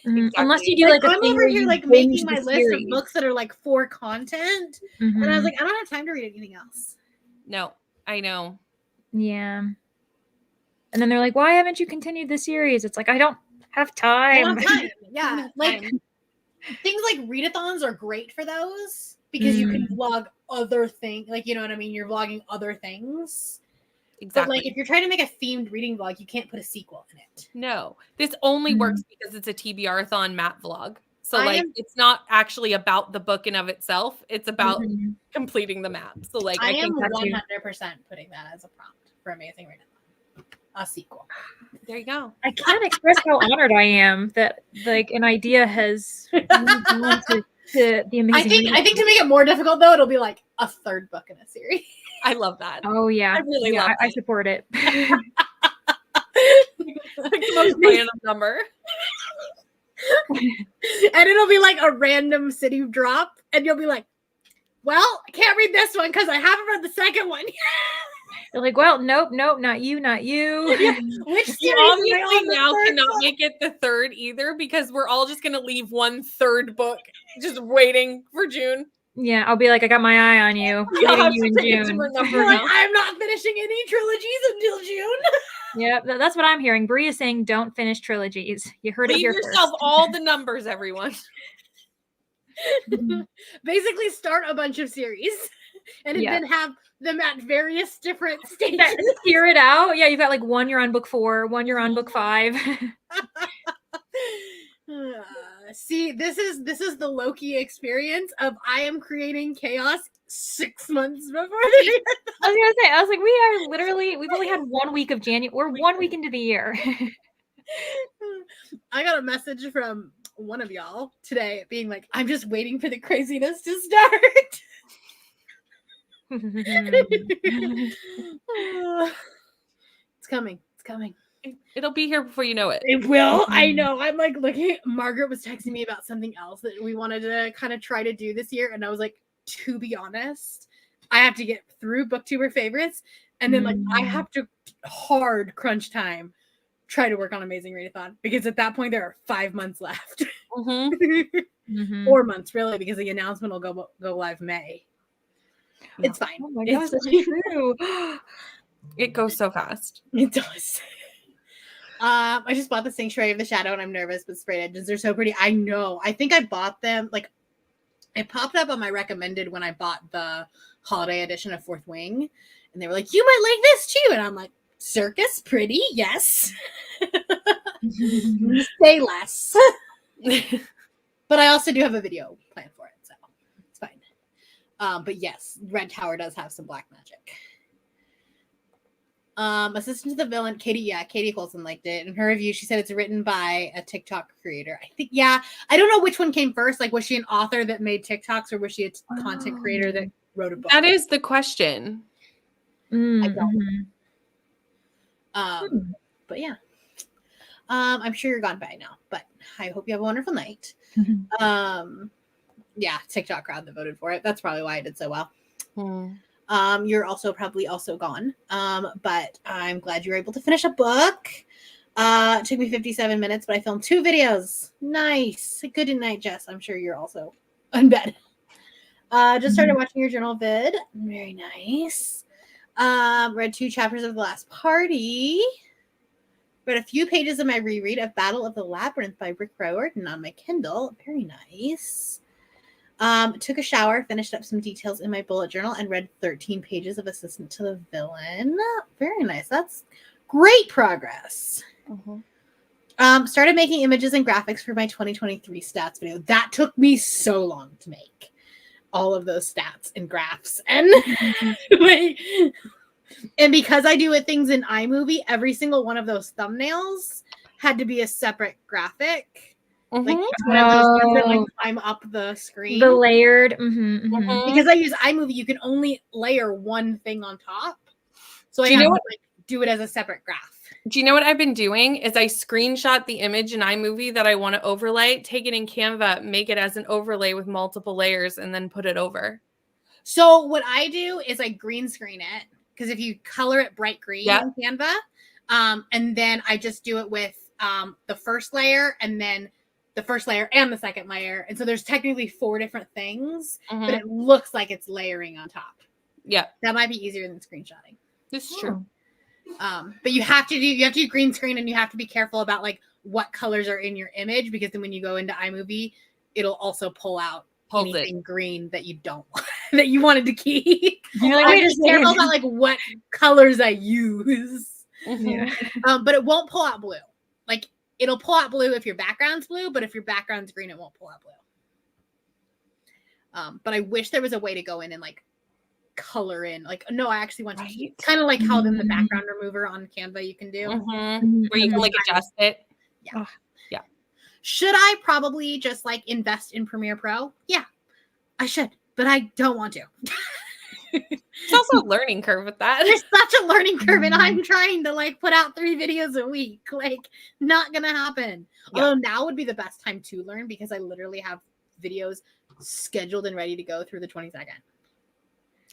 Exactly. Unless you do like I'm over here like making my list of books that are like for content, and I was like, I don't have time to read anything else. No, I know. Yeah. And then they're like, why haven't you continued the series? It's like, I don't have time. I don't have time. Yeah. Like things like readathons are great for those because you can vlog other things. Like, you know what I mean? You're vlogging other things. Exactly. But like if you're trying to make a themed reading vlog, you can't put a sequel in it. No. This only works because it's a TBRathon map vlog. So it's not actually about the book in of itself. It's about completing the map. So like I am 100% putting that as a prompt for Amazing Readathon. A sequel. There you go. I can't express how honored I am that like an idea has moved on to the Amazing. I think to make it more difficult though, it'll be like a third book in a series. I love that. Oh yeah, I really love it. I support it. Like the most random number. And it'll be like a random city drop, and you'll be like, well, I can't read this one because I haven't read the second one. They're like, well, nope, not you. Yeah. Which series obviously now cannot make it the third either because we're all just gonna leave one third book just waiting for June. Yeah, I'll be like, I got my eye on you. Leaving you in June. Like, I'm not finishing any trilogies until June. Yeah, that's what I'm hearing. Bree is saying, don't finish trilogies. You heard it here first. Leave yourself all the numbers, everyone. Basically, start a bunch of series and then have them at various different stages. Hear it out. Yeah, you've got like one you're on book 4, one you're on book 5. See, this is the Loki experience of I am creating chaos 6 months before. I was like, we've only had 1 week of January. We're 1 week into the year. I got a message from one of y'all today being like, I'm just waiting for the craziness to start. It's coming. It'll be here before you know it. It will. I know. I'm like looking. Margaret was texting me about something else that we wanted to kind of try to do this year. And I was like, to be honest, I have to get through Booktuber favorites. And then like I have to hard crunch time try to work on Amazing Readathon because at that point there are 5 months left. 4 months really because the announcement will go live May. It's fine. Oh my gosh, that's true. It goes so fast. It does. I just bought the Sanctuary of the Shadow and I'm nervous, but sprayed edges are so pretty. I know. I think I bought them like it popped up on my recommended when I bought the holiday edition of Fourth Wing, and they were like, "You might like this too," and I'm like, "Circus, pretty, yes." Say less. But I also do have a video plan for it, so it's fine. But yes, Red Tower does have some black magic. Assistant to the Villain, Katie Colson liked it. In her review, she said it's written by a TikTok creator. I think, I don't know which one came first. Like, was she an author that made TikToks or was she a content creator that wrote a book? That is the question. I don't. But yeah. I'm sure you're gone by now, but I hope you have a wonderful night. TikTok crowd that voted for it. That's probably why I did so well. You're also probably also gone. But I'm glad you were able to finish a book. It took me 57 minutes, but I filmed 2 videos. Nice. Good night, Jess. I'm sure you're also in bed. Just started watching your journal vid. Very nice. Read 2 chapters of The Last Party. Read a few pages of my reread of Battle of the Labyrinth by Rick Riordan on my Kindle. Very nice. Took a shower, finished up some details in my bullet journal, and read 13 pages of Assistant to the Villain. Very nice. That's great progress. Started making images and graphics for my 2023 stats video. That took me so long to make all of those stats and graphs. And and because I do it things in iMovie, every single one of those thumbnails had to be a separate graphic. Like one of those ones that like climb up the screen. The layered. Because I use iMovie, you can only layer one thing on top. So I have to like do it as a separate graph. Do you know what I've been doing is I screenshot the image in iMovie that I want to overlay, take it in Canva, make it as an overlay with multiple layers, and then put it over. So what I do is I green screen it, because if you color it bright green in Canva, and then I just do it with the first layer and then the first layer and the second layer. And so there's technically 4 different things, but it looks like it's layering on top. Yeah. That might be easier than screenshotting. This is true. But you have to do green screen, and you have to be careful about like what colors are in your image, because then when you go into iMovie, it'll also pull out anything green that you don't that you wanted to keep. You're like, I'm just careful about like what colors I use. But it won't pull out blue. Like it'll pull out blue if your background's blue, but if your background's green, it won't pull out blue. But I wish there was a way to go in and like color in, like, no, I actually want to kind of like how in the background remover on Canva you can do, where you can like adjust it. Yeah. Should I probably just like invest in Premiere Pro? Yeah, I should, but I don't want to. It's also a learning curve with that. There's such a learning curve, and I'm trying to like put out 3 videos a week. Like, not gonna happen. Although now would be the best time to learn, because I literally have videos scheduled and ready to go through the 22nd.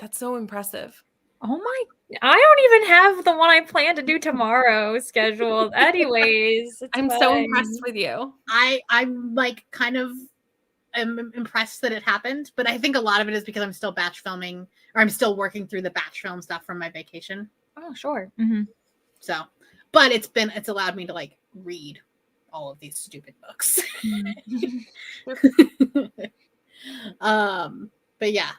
That's so impressive. Oh my, I don't even have the one I plan to do tomorrow scheduled. Anyways, I'm so impressed with you. I'm like kind of am impressed that it happened, but I think a lot of it is because I'm still batch filming, or I'm still working through the batch film stuff from my vacation. Oh, sure. So, but it's allowed me to like read all of these stupid books. But yeah,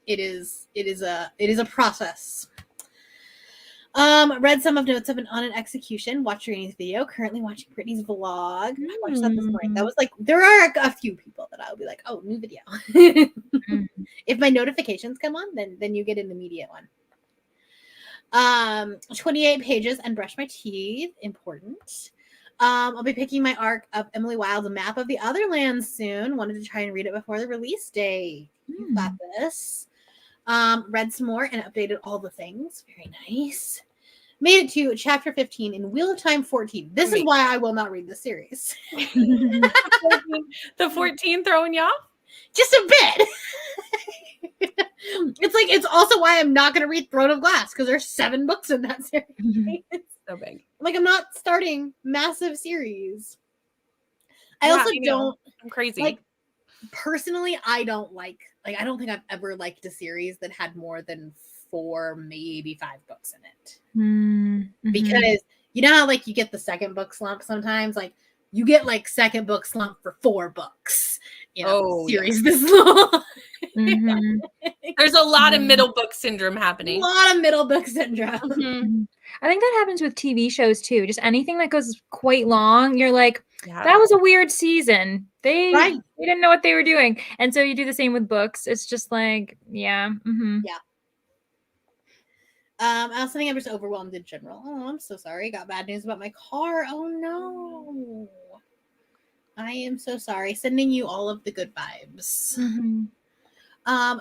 it is a process. Read some of notes on an execution. Watched Rainy's video. Currently watching Brittany's vlog. I watched that this morning. That was like, there are a few people that I'll be like, oh, new video. If my notifications come on, then you get an immediate one. 28 pages and brush my teeth. Important. I'll be picking my arc of Emily Wilde's Map of the Otherlands soon. Wanted to try and read it before the release date. You got this. Read some more and updated all the things. Very nice. Made it to chapter 15 in Wheel of Time 14. This is why I will not read the series. The 14 throwing you off? Just a bit. It's also why I'm not going to read Throne of Glass, because there's 7 books in that series. It's so big. Like, I'm not starting massive series. I also don't. I'm crazy. Like, personally, I don't I don't think I've ever liked a series that had more than 4, maybe 5 books in it. Because you know how like you get the second book slump sometimes? Like you get like second book slump for 4 books. You know, series this long. There's a lot of middle book syndrome happening. A lot of middle book syndrome. I think that happens with TV shows too. Just anything that goes quite long, you're like, that was a weird season. They didn't know what they were doing. And so you do the same with books. It's just like, I also think I'm just overwhelmed in general. Oh, I'm so sorry. Got bad news about my car. Oh no. I am so sorry. Sending you all of the good vibes.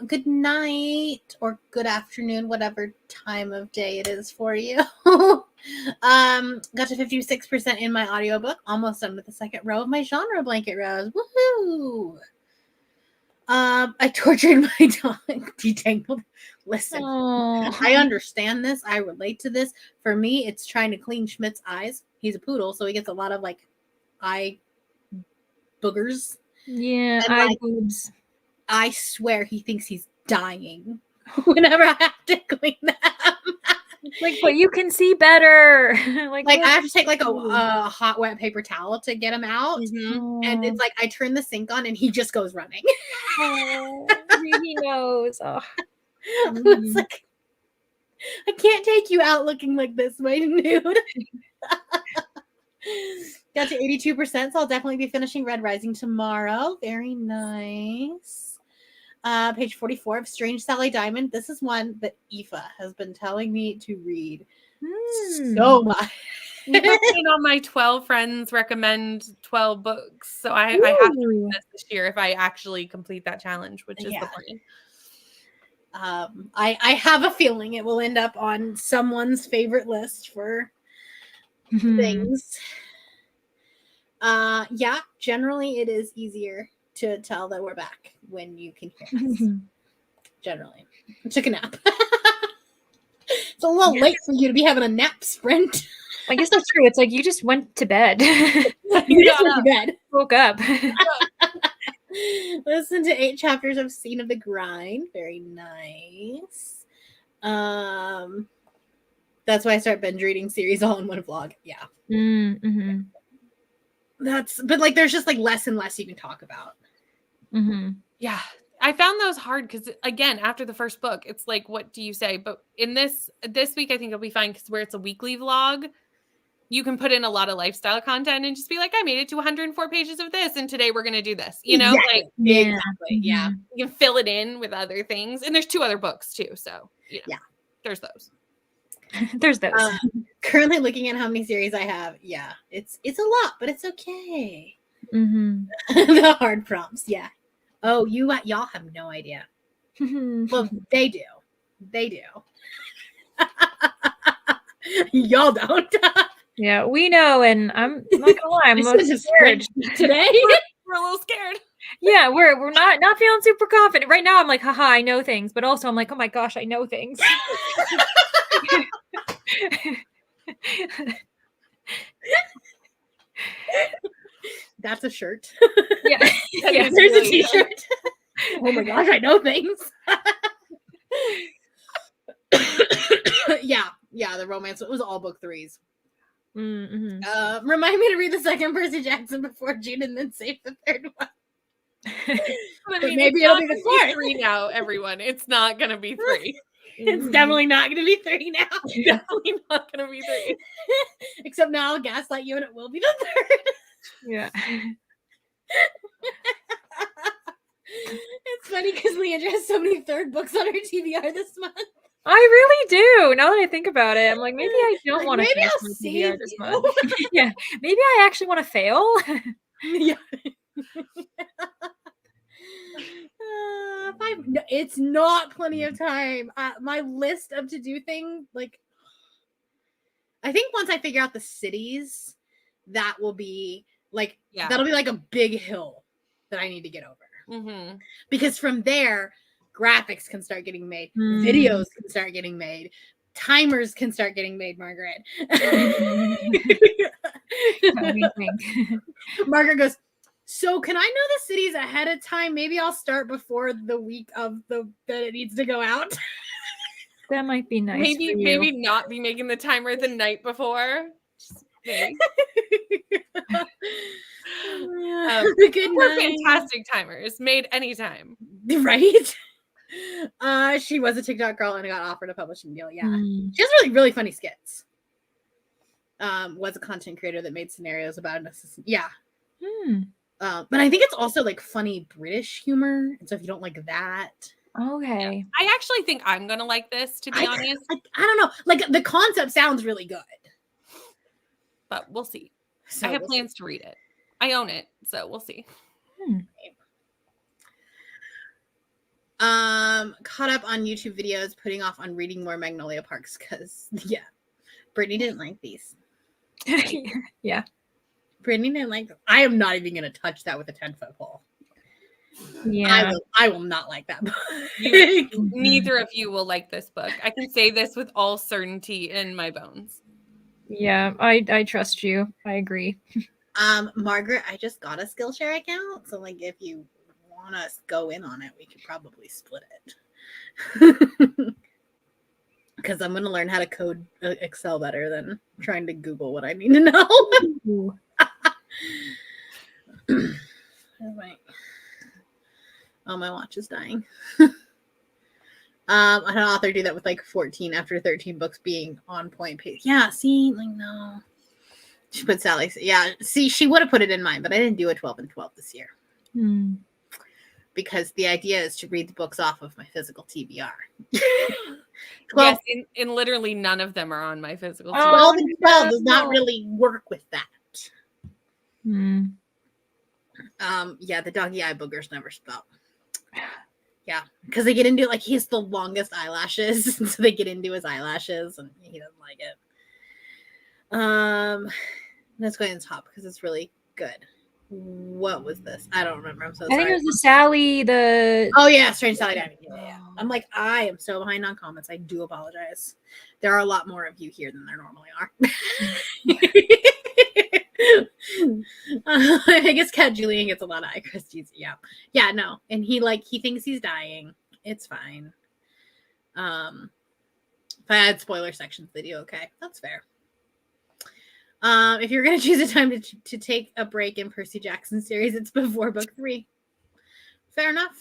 Good night or good afternoon, whatever time of day it is for you. Got to 56% in my audiobook. Almost done with the second row of my genre blanket rows. Woohoo! I tortured my dog. Detangled. Listen, I understand this. I relate to this. For me, it's trying to clean Schmidt's eyes. He's a poodle, so he gets a lot of like eye boogers. Yeah, and, eye like, boobs. I swear he thinks he's dying whenever I have to clean them. Like, but you can see better. like I have to take like a hot wet paper towel to get him out. And it's like I turn the sink on and he just goes running. He knows. It's like, I can't take you out looking like this, my nude. Got to 82%, so I'll definitely be finishing Red Rising tomorrow. Very nice. Page 44 of Strange Sally Diamond. This is one that Aoife has been telling me to read so much. You've been on my 12 friends recommend 12 books. So I have to read this year if I actually complete that challenge, which is the plan. I have a feeling it will end up on someone's favorite list for things. Yeah, generally it is easier to tell that we're back when you can hear us. Generally. I took a nap. It's a little late for you to be having a nap, Sprint. I guess that's true. It's like you just went to bed. You just went to bed. Woke up. Listen to 8 chapters of Scene of the Grind. Very nice. That's why I start binge reading series all in one vlog. Yeah. But like there's just like less and less you can talk about. Yeah. I found those hard because again, after the first book, it's like, what do you say? But in this week, I think it'll be fine because where it's a weekly vlog, you can put in a lot of lifestyle content and just be like, I made it to 104 pages of this, and today we're gonna do this. You know, exactly. Yeah. You can fill it in with other things, and there's 2 other books too. So there's those. There's those. Currently looking at how many series I have. Yeah, it's a lot, but it's okay. The hard prompts. Yeah. Oh, y'all have no idea. Well, they do. Y'all don't. Yeah, we know, and I'm not gonna lie, I'm a little scared today. We're a little scared. Yeah, we're not feeling super confident right now. I'm like, haha, I know things, but also I'm like, oh my gosh, I know things. That's a shirt. Yeah. There's a t-shirt. Oh my gosh, I know things. Yeah, the romance. It was all book 3s. Remind me to read the second Percy Jackson before June and then save the third one. But maybe it'll be the 4th. 3 now, everyone. It's not gonna be 3. It's definitely not gonna be 3 now. Definitely not gonna be 3. Except now I'll gaslight you and it will be the 3rd. Yeah. It's funny because Leandra has so many 3rd books on her TBR this month. I really do. Now that I think about it, I'm like, maybe I don't want to finish my TBR this month. Yeah, maybe I actually want to fail. Yeah. No, it's not plenty of time. My list of to-do things, like, I think once I figure out the cities, that will be like, that'll be like a big hill that I need to get over. Because from there, graphics can start getting made, videos can start getting made, timers can start getting made, Margaret. Margaret goes, so can I know the cities ahead of time? Maybe I'll start before the week of that it needs to go out. That might be nice. Maybe not be making the timer the night before. Maybe. We're fantastic timers made anytime. Right? She was a TikTok girl and got offered a publishing deal. Yeah. She has really funny skits. Was a content creator that made scenarios about an assistant. Yeah. But I think it's also like funny British humor. And so if you don't like that. Okay. Yeah. I actually think I'm gonna like this, to be honest. I don't know. Like the concept sounds really good. But we'll see. So I have plans to read it. I own it, so we'll see. Caught up on YouTube videos, putting off on reading more Magnolia Parks because Brittany didn't like these. Yeah. Brittany didn't like them. I am not even gonna touch that with a 10-foot pole. Yeah. I will not like that book. Neither of you will like this book. I can say this with all certainty in my bones. Yeah, I trust you. I agree. Margaret, I just got a Skillshare account, so like if you want us to go in on it, we could probably split it. Because I'm gonna learn how to code Excel better than trying to Google what I need to know. Oh, my watch is dying. I had an author do that with like 14 after 13 books being on point page. Yeah, see, like no. She put Sally. Yeah. See, she would have put it in mine, but I didn't do a 12 and 12 this year. Because the idea is to read the books off of my physical TBR. 12, yes, and literally none of them are on my physical TBR. 12 and 12 does not really work with that. Yeah, the doggy eye boogers never stop. Yeah, because they get into like he has the longest eyelashes, so they get into his eyelashes, and he doesn't like it. Let's go ahead and top because it's really good. What was this? I don't remember. I'm so sorry. I think it was the Sally. Oh yeah, Strange Sally Diamond. Yeah. I'm like, I am so behind on comments. I do apologize. There are a lot more of you here than there normally are. I guess Cat Julian gets a lot of eye crusties. Yeah, no, and he thinks he's dying. It's fine. If I had spoiler sections, they do okay. That's fair. If you're gonna choose a time to take a break in Percy Jackson series, it's before book 3. Fair enough.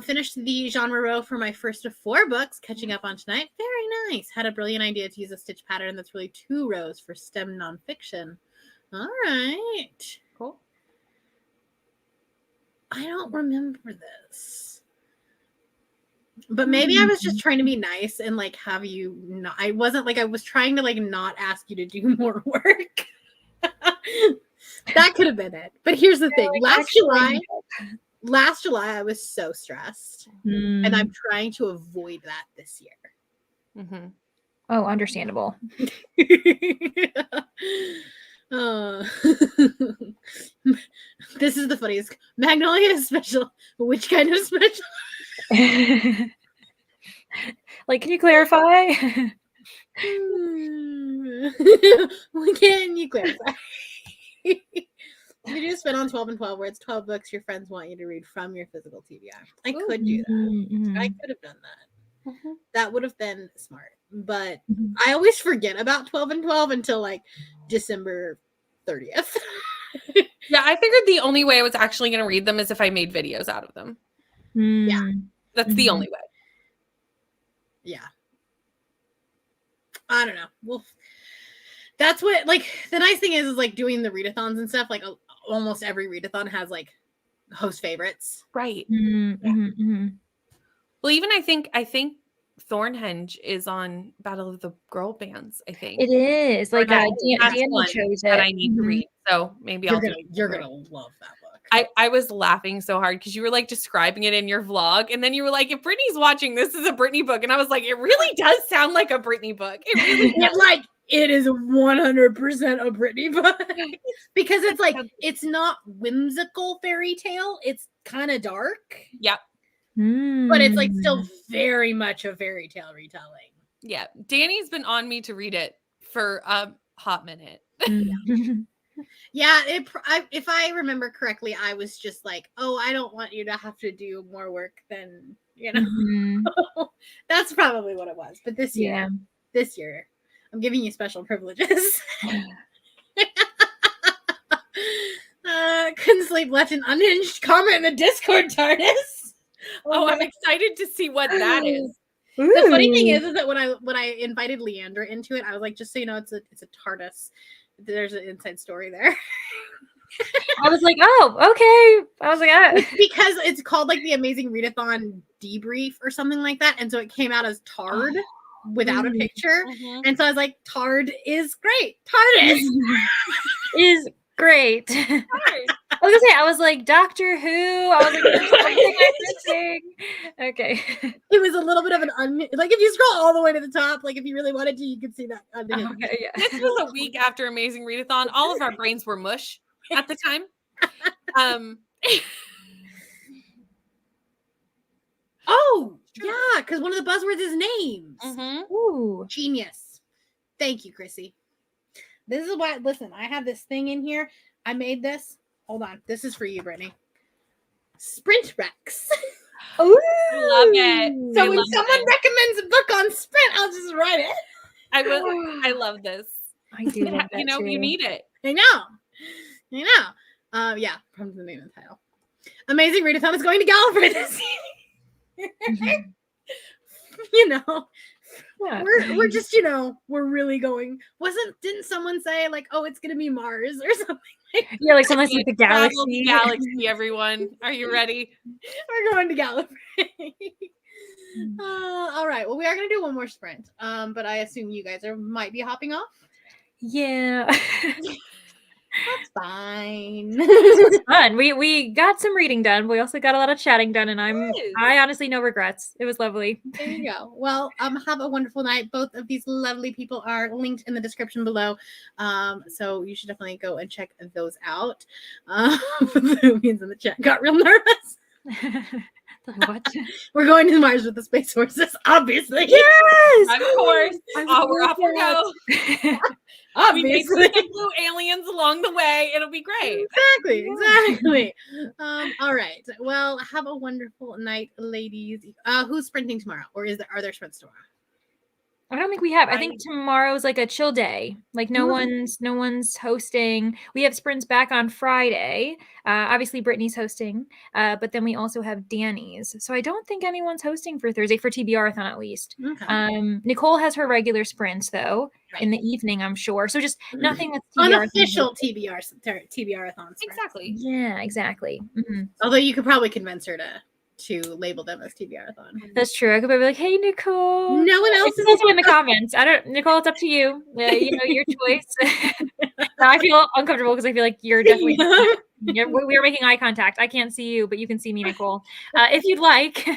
Finished the genre row for my first of 4 books, catching up on tonight. Very nice. Had a brilliant idea to use a stitch pattern that's really 2 rows for STEM nonfiction. All right. Cool. I don't remember this. But maybe I was just trying to be nice and like have you not. I wasn't like I was trying to like not ask you to do more work. That could have been it. But here's the thing. Last July, I was so stressed, and I'm trying to avoid that this year. Mm-hmm. Oh, understandable. This is the funniest. Magnolia is special. Which kind of special? Like, can you clarify? Can you clarify? You just spit on 12 and 12 where it's 12 books your friends want you to read from your physical TBR. I could do that. Mm-hmm. I could have done that. Mm-hmm. That would have been smart. But I always forget about 12 and 12 until like December 30th. Yeah, I figured the only way I was actually going to read them is if I made videos out of them. Yeah. That's the only way. Yeah. I don't know. Well, that's what, like, the nice thing is like doing the readathons and stuff. Like, almost every readathon has like host favorites. Right. Mm-hmm. Yeah. Mm-hmm. Well, even I think Thornhenge is on Battle of the Girl Bands, I think. It is. Like, Danny chose it. That I need to read. So maybe you're going to love that book. I was laughing so hard because you were like describing it in your vlog. And then you were like, if Brittany's watching, this is a Brittany book. And I was like, it really does sound like a Brittany book. It really does. Like, it is 100% a Brittany book. Because it's like, it's not whimsical fairy tale. It's kind of dark. Yep. But it's like still very much a fairy tale retelling. Yeah. Danny's been on me to read it for a hot minute. Yeah, if I remember correctly, I was just like, oh, I don't want you to have to do more work than, you know. Mm-hmm. That's probably what it was. But this year, I'm giving you special privileges. Couldn't sleep, left an unhinged comment in the Discord, TARDIS. Oh, I'm excited to see what that is. Ooh. The funny thing is that when I invited Leandra into it, I was like, just so you know, it's a TARDIS. There's an inside story there. I was like, oh, okay. I was like, because it's called like the Amazing Readathon Debrief or something like that. And so it came out as Tard without a picture. Mm-hmm. And so I was like, Tard is great. TARDIS is great. I was like, Doctor Who. I was like, there's something I'm missing. Okay. It was a little bit of like if you scroll all the way to the top, like if you really wanted to, you could see that. Okay, yeah. This was a week after Amazing Readathon. All of our brains were mush at the time. Oh, yeah, because one of the buzzwords is names. Mm-hmm. Ooh, genius. Thank you, Chrissy. This is why, listen, I have this thing in here. I made this. Hold on. This is for you, Brittany. Sprint Rex. Ooh, I love it. So when someone recommends a book on Sprint, I'll just write it. I love this. I do love that too. You need it. I know. Yeah, from the name of the title. Amazing Readathon is going to Gallifrey this year. You know, Yeah. We're just, we're really going. Didn't someone say like, oh, it's gonna be Mars or something? Yeah, like someone's like the Travel galaxy. the galaxy, everyone. Are you ready? We're going to Gallifrey. All right. Well, we are gonna do one more sprint. But I assume you guys might be hopping off. Yeah. That's fine. This was fun. We got some reading done. We also got a lot of chatting done, and I honestly no regrets. It was lovely. There you go. Well, have a wonderful night. Both of these lovely people are linked in the description below. So you should definitely go and check those out. The in the chat got real nervous. What? We're going to Mars with the Space Forces, obviously. Yes! Of course. We're off we go. Obviously. We make some blue aliens along the way. It'll be great. Exactly. All right. Well, have a wonderful night, ladies. Who's sprinting tomorrow? Or are there sprints tomorrow? I don't think we have. I think tomorrow's like a chill day. Like no one's hosting. We have sprints back on Friday. Obviously Brittany's hosting. But then we also have Danny's. So I don't think anyone's hosting for Thursday for TBRathon at least. Okay. Nicole has her regular sprints though in the evening, I'm sure. So just nothing that's unofficial TBRathon sprints. Exactly. Yeah, exactly. Mm-hmm. Although you could probably convince her to label them as TBRathon. That's true. I could be like, "Hey, Nicole." No one else is also in the comments. Nicole, it's up to you. Your choice. I feel uncomfortable because I feel like you're definitely. We are making eye contact. I can't see you, but you can see me, Nicole. If you'd like,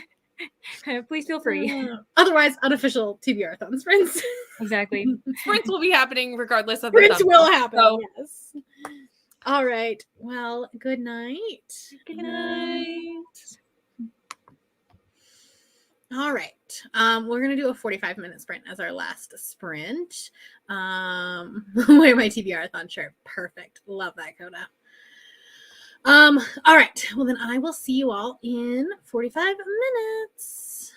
please feel free. Otherwise, unofficial TBRathon sprints. Exactly. Sprints will be happening regardless of sprints will happen. So. Yes. All right. Well, good night. Good night. All right. We're gonna do a 45-minute sprint as our last sprint. Wear my TBRathon shirt. Perfect. Love that, Coda. All right. Well, then I will see you all in 45 minutes.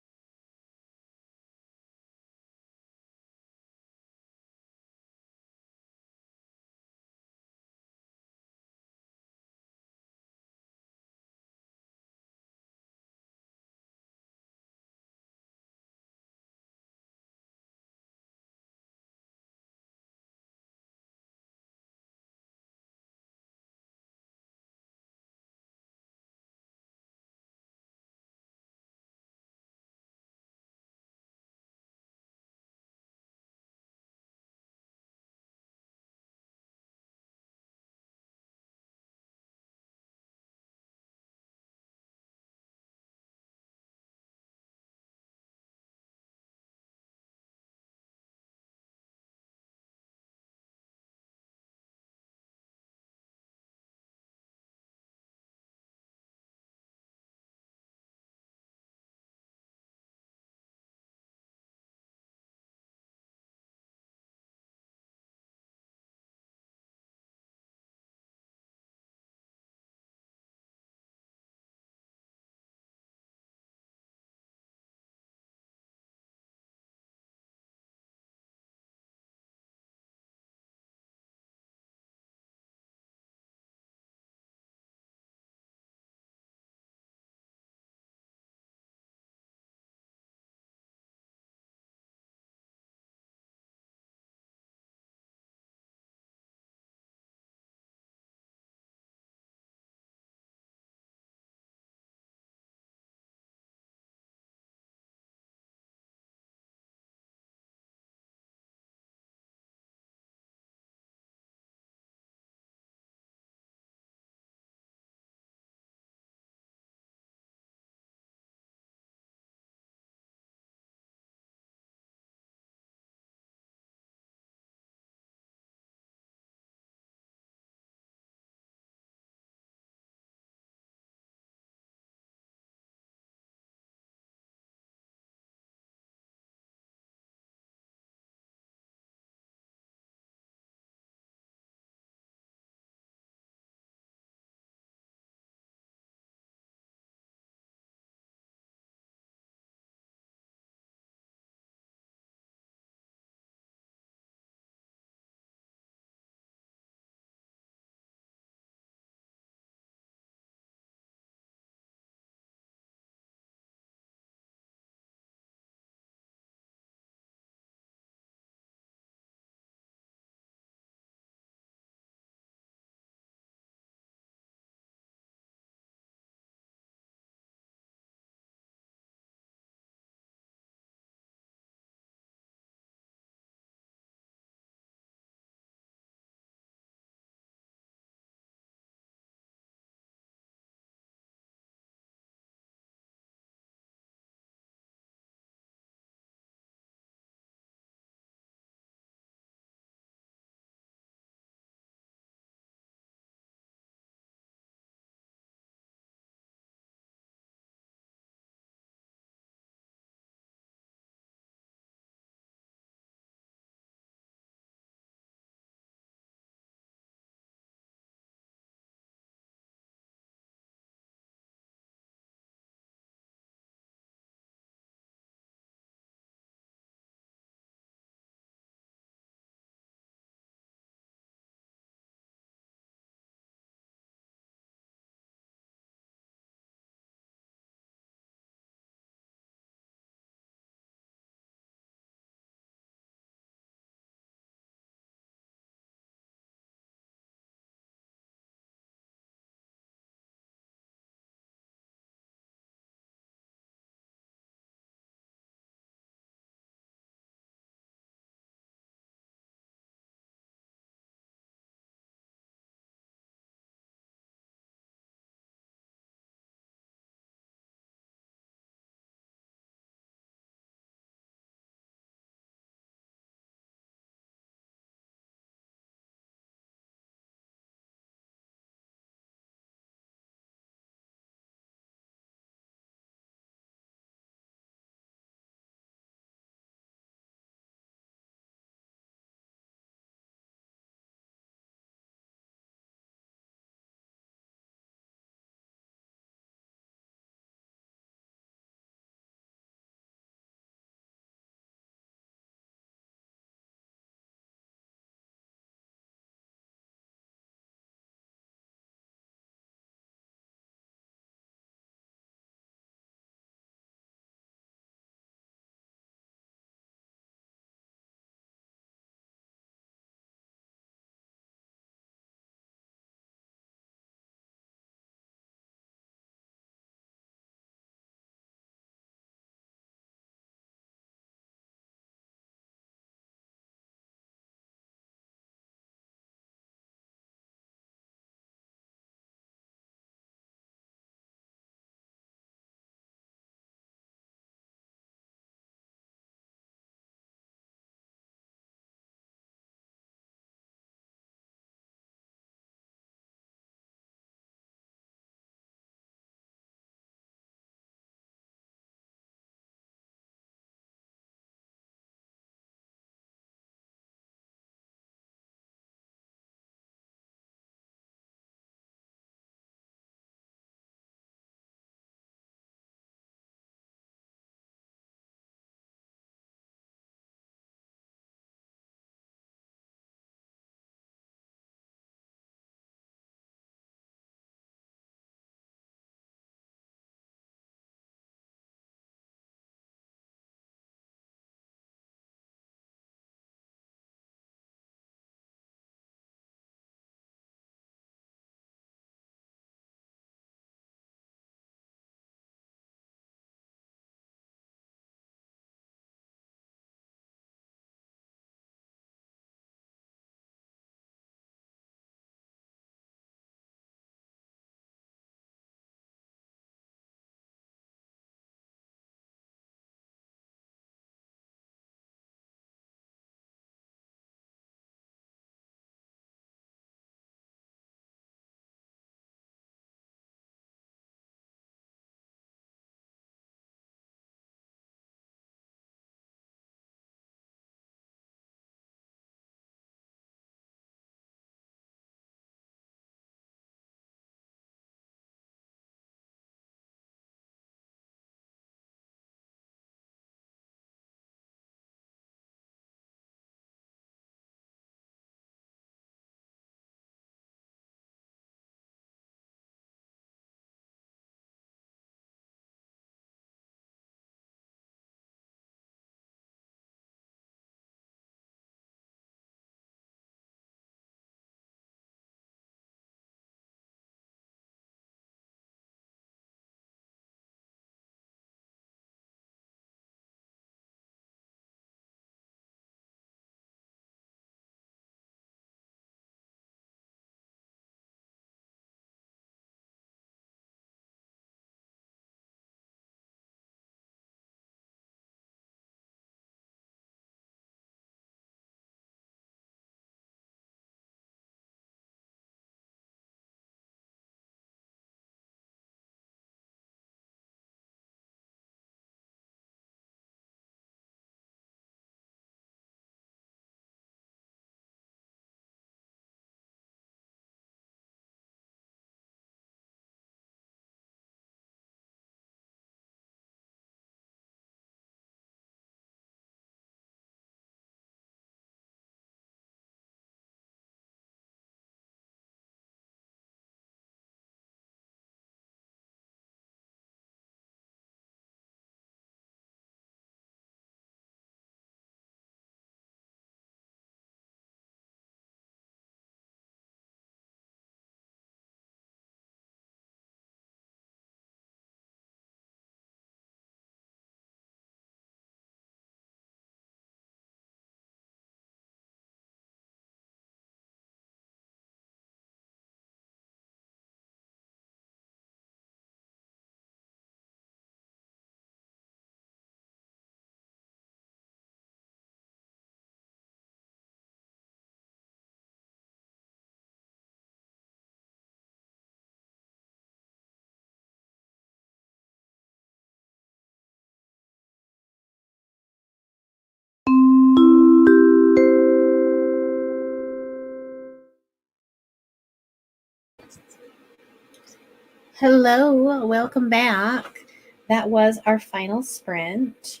Hello, welcome back. That was our final sprint.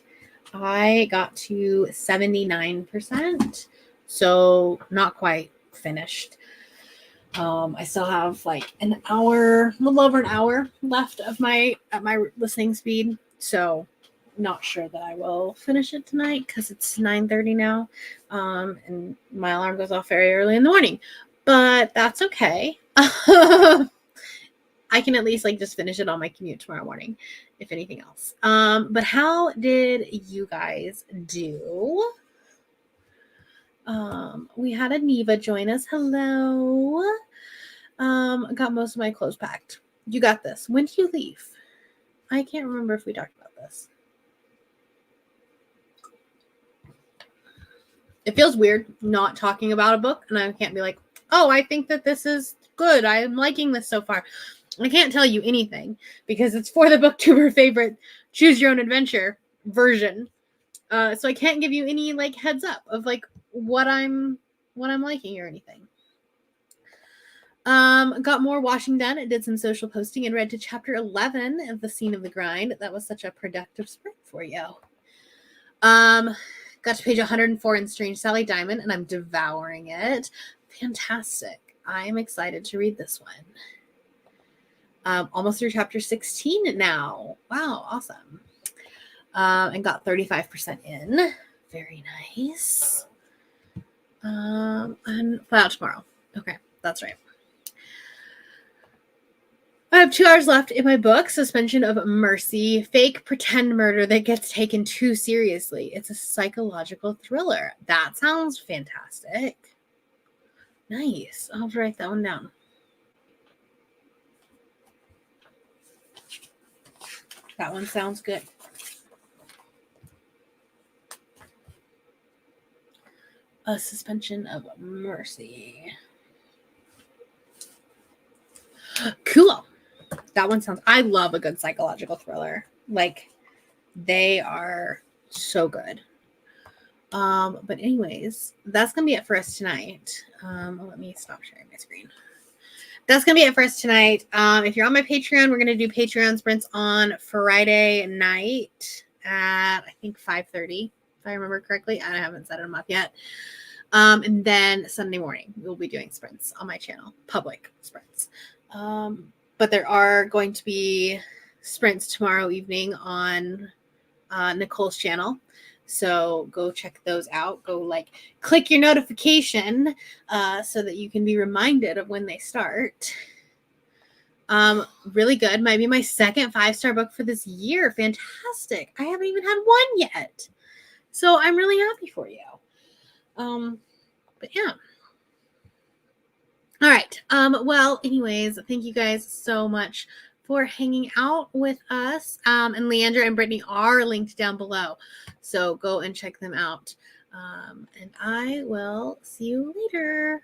I got to 79%, so not quite finished. I still have like an hour, a little over an hour left of my listening speed, so not sure that I will finish it tonight because it's 9:30 now, and my alarm goes off very early in the morning, but that's okay. I can at least like just finish it on my commute tomorrow morning, if anything else. But how did you guys do? We had a Neva join us. Hello. Got most of my clothes packed. You got this. When do you leave? I can't remember if we talked about this. It feels weird not talking about a book, and I can't be like, oh, I think that this is good. I'm liking this so far. I can't tell you anything because it's for the booktuber favorite choose your own adventure version. So I can't give you any like heads up of like what I'm liking or anything. Got more washing done. I did some social posting and read to chapter 11 of The Scene of the Grind. That was such a productive sprint for you. Got to page 104 in Strange Sally Diamond, and I'm devouring it. Fantastic. I'm excited to read this one. Almost through chapter 16 now. Wow, awesome. And got 35% in. Very nice. And fly out tomorrow. Okay, that's right. I have 2 hours left in my book, Suspension of Mercy, fake pretend murder that gets taken too seriously. It's a psychological thriller. That sounds fantastic. Nice. I'll have to write that one down. That one sounds good. A Suspension of Mercy. Cool. That one sounds, I love a good psychological thriller. Like, they are so good. But anyways, that's going to be it for us tonight. Let me stop sharing my screen. That's going to be it for us tonight. If you're on my Patreon, we're going to do Patreon sprints on Friday night at, I think, 5:30, if I remember correctly. I haven't set them up yet. And then Sunday morning, we'll be doing sprints on my channel, public sprints. But there are going to be sprints tomorrow evening on Nicole's channel. So go check those out. Go like click your notification so that you can be reminded of when they start. Really good. Might be my second 5-star book for this year. Fantastic. I haven't even had one yet. So I'm really happy for you. But yeah. All right. Well, anyways, thank you guys so much for hanging out with us. And Leandra and Brittany are linked down below. So go and check them out. And I will see you later.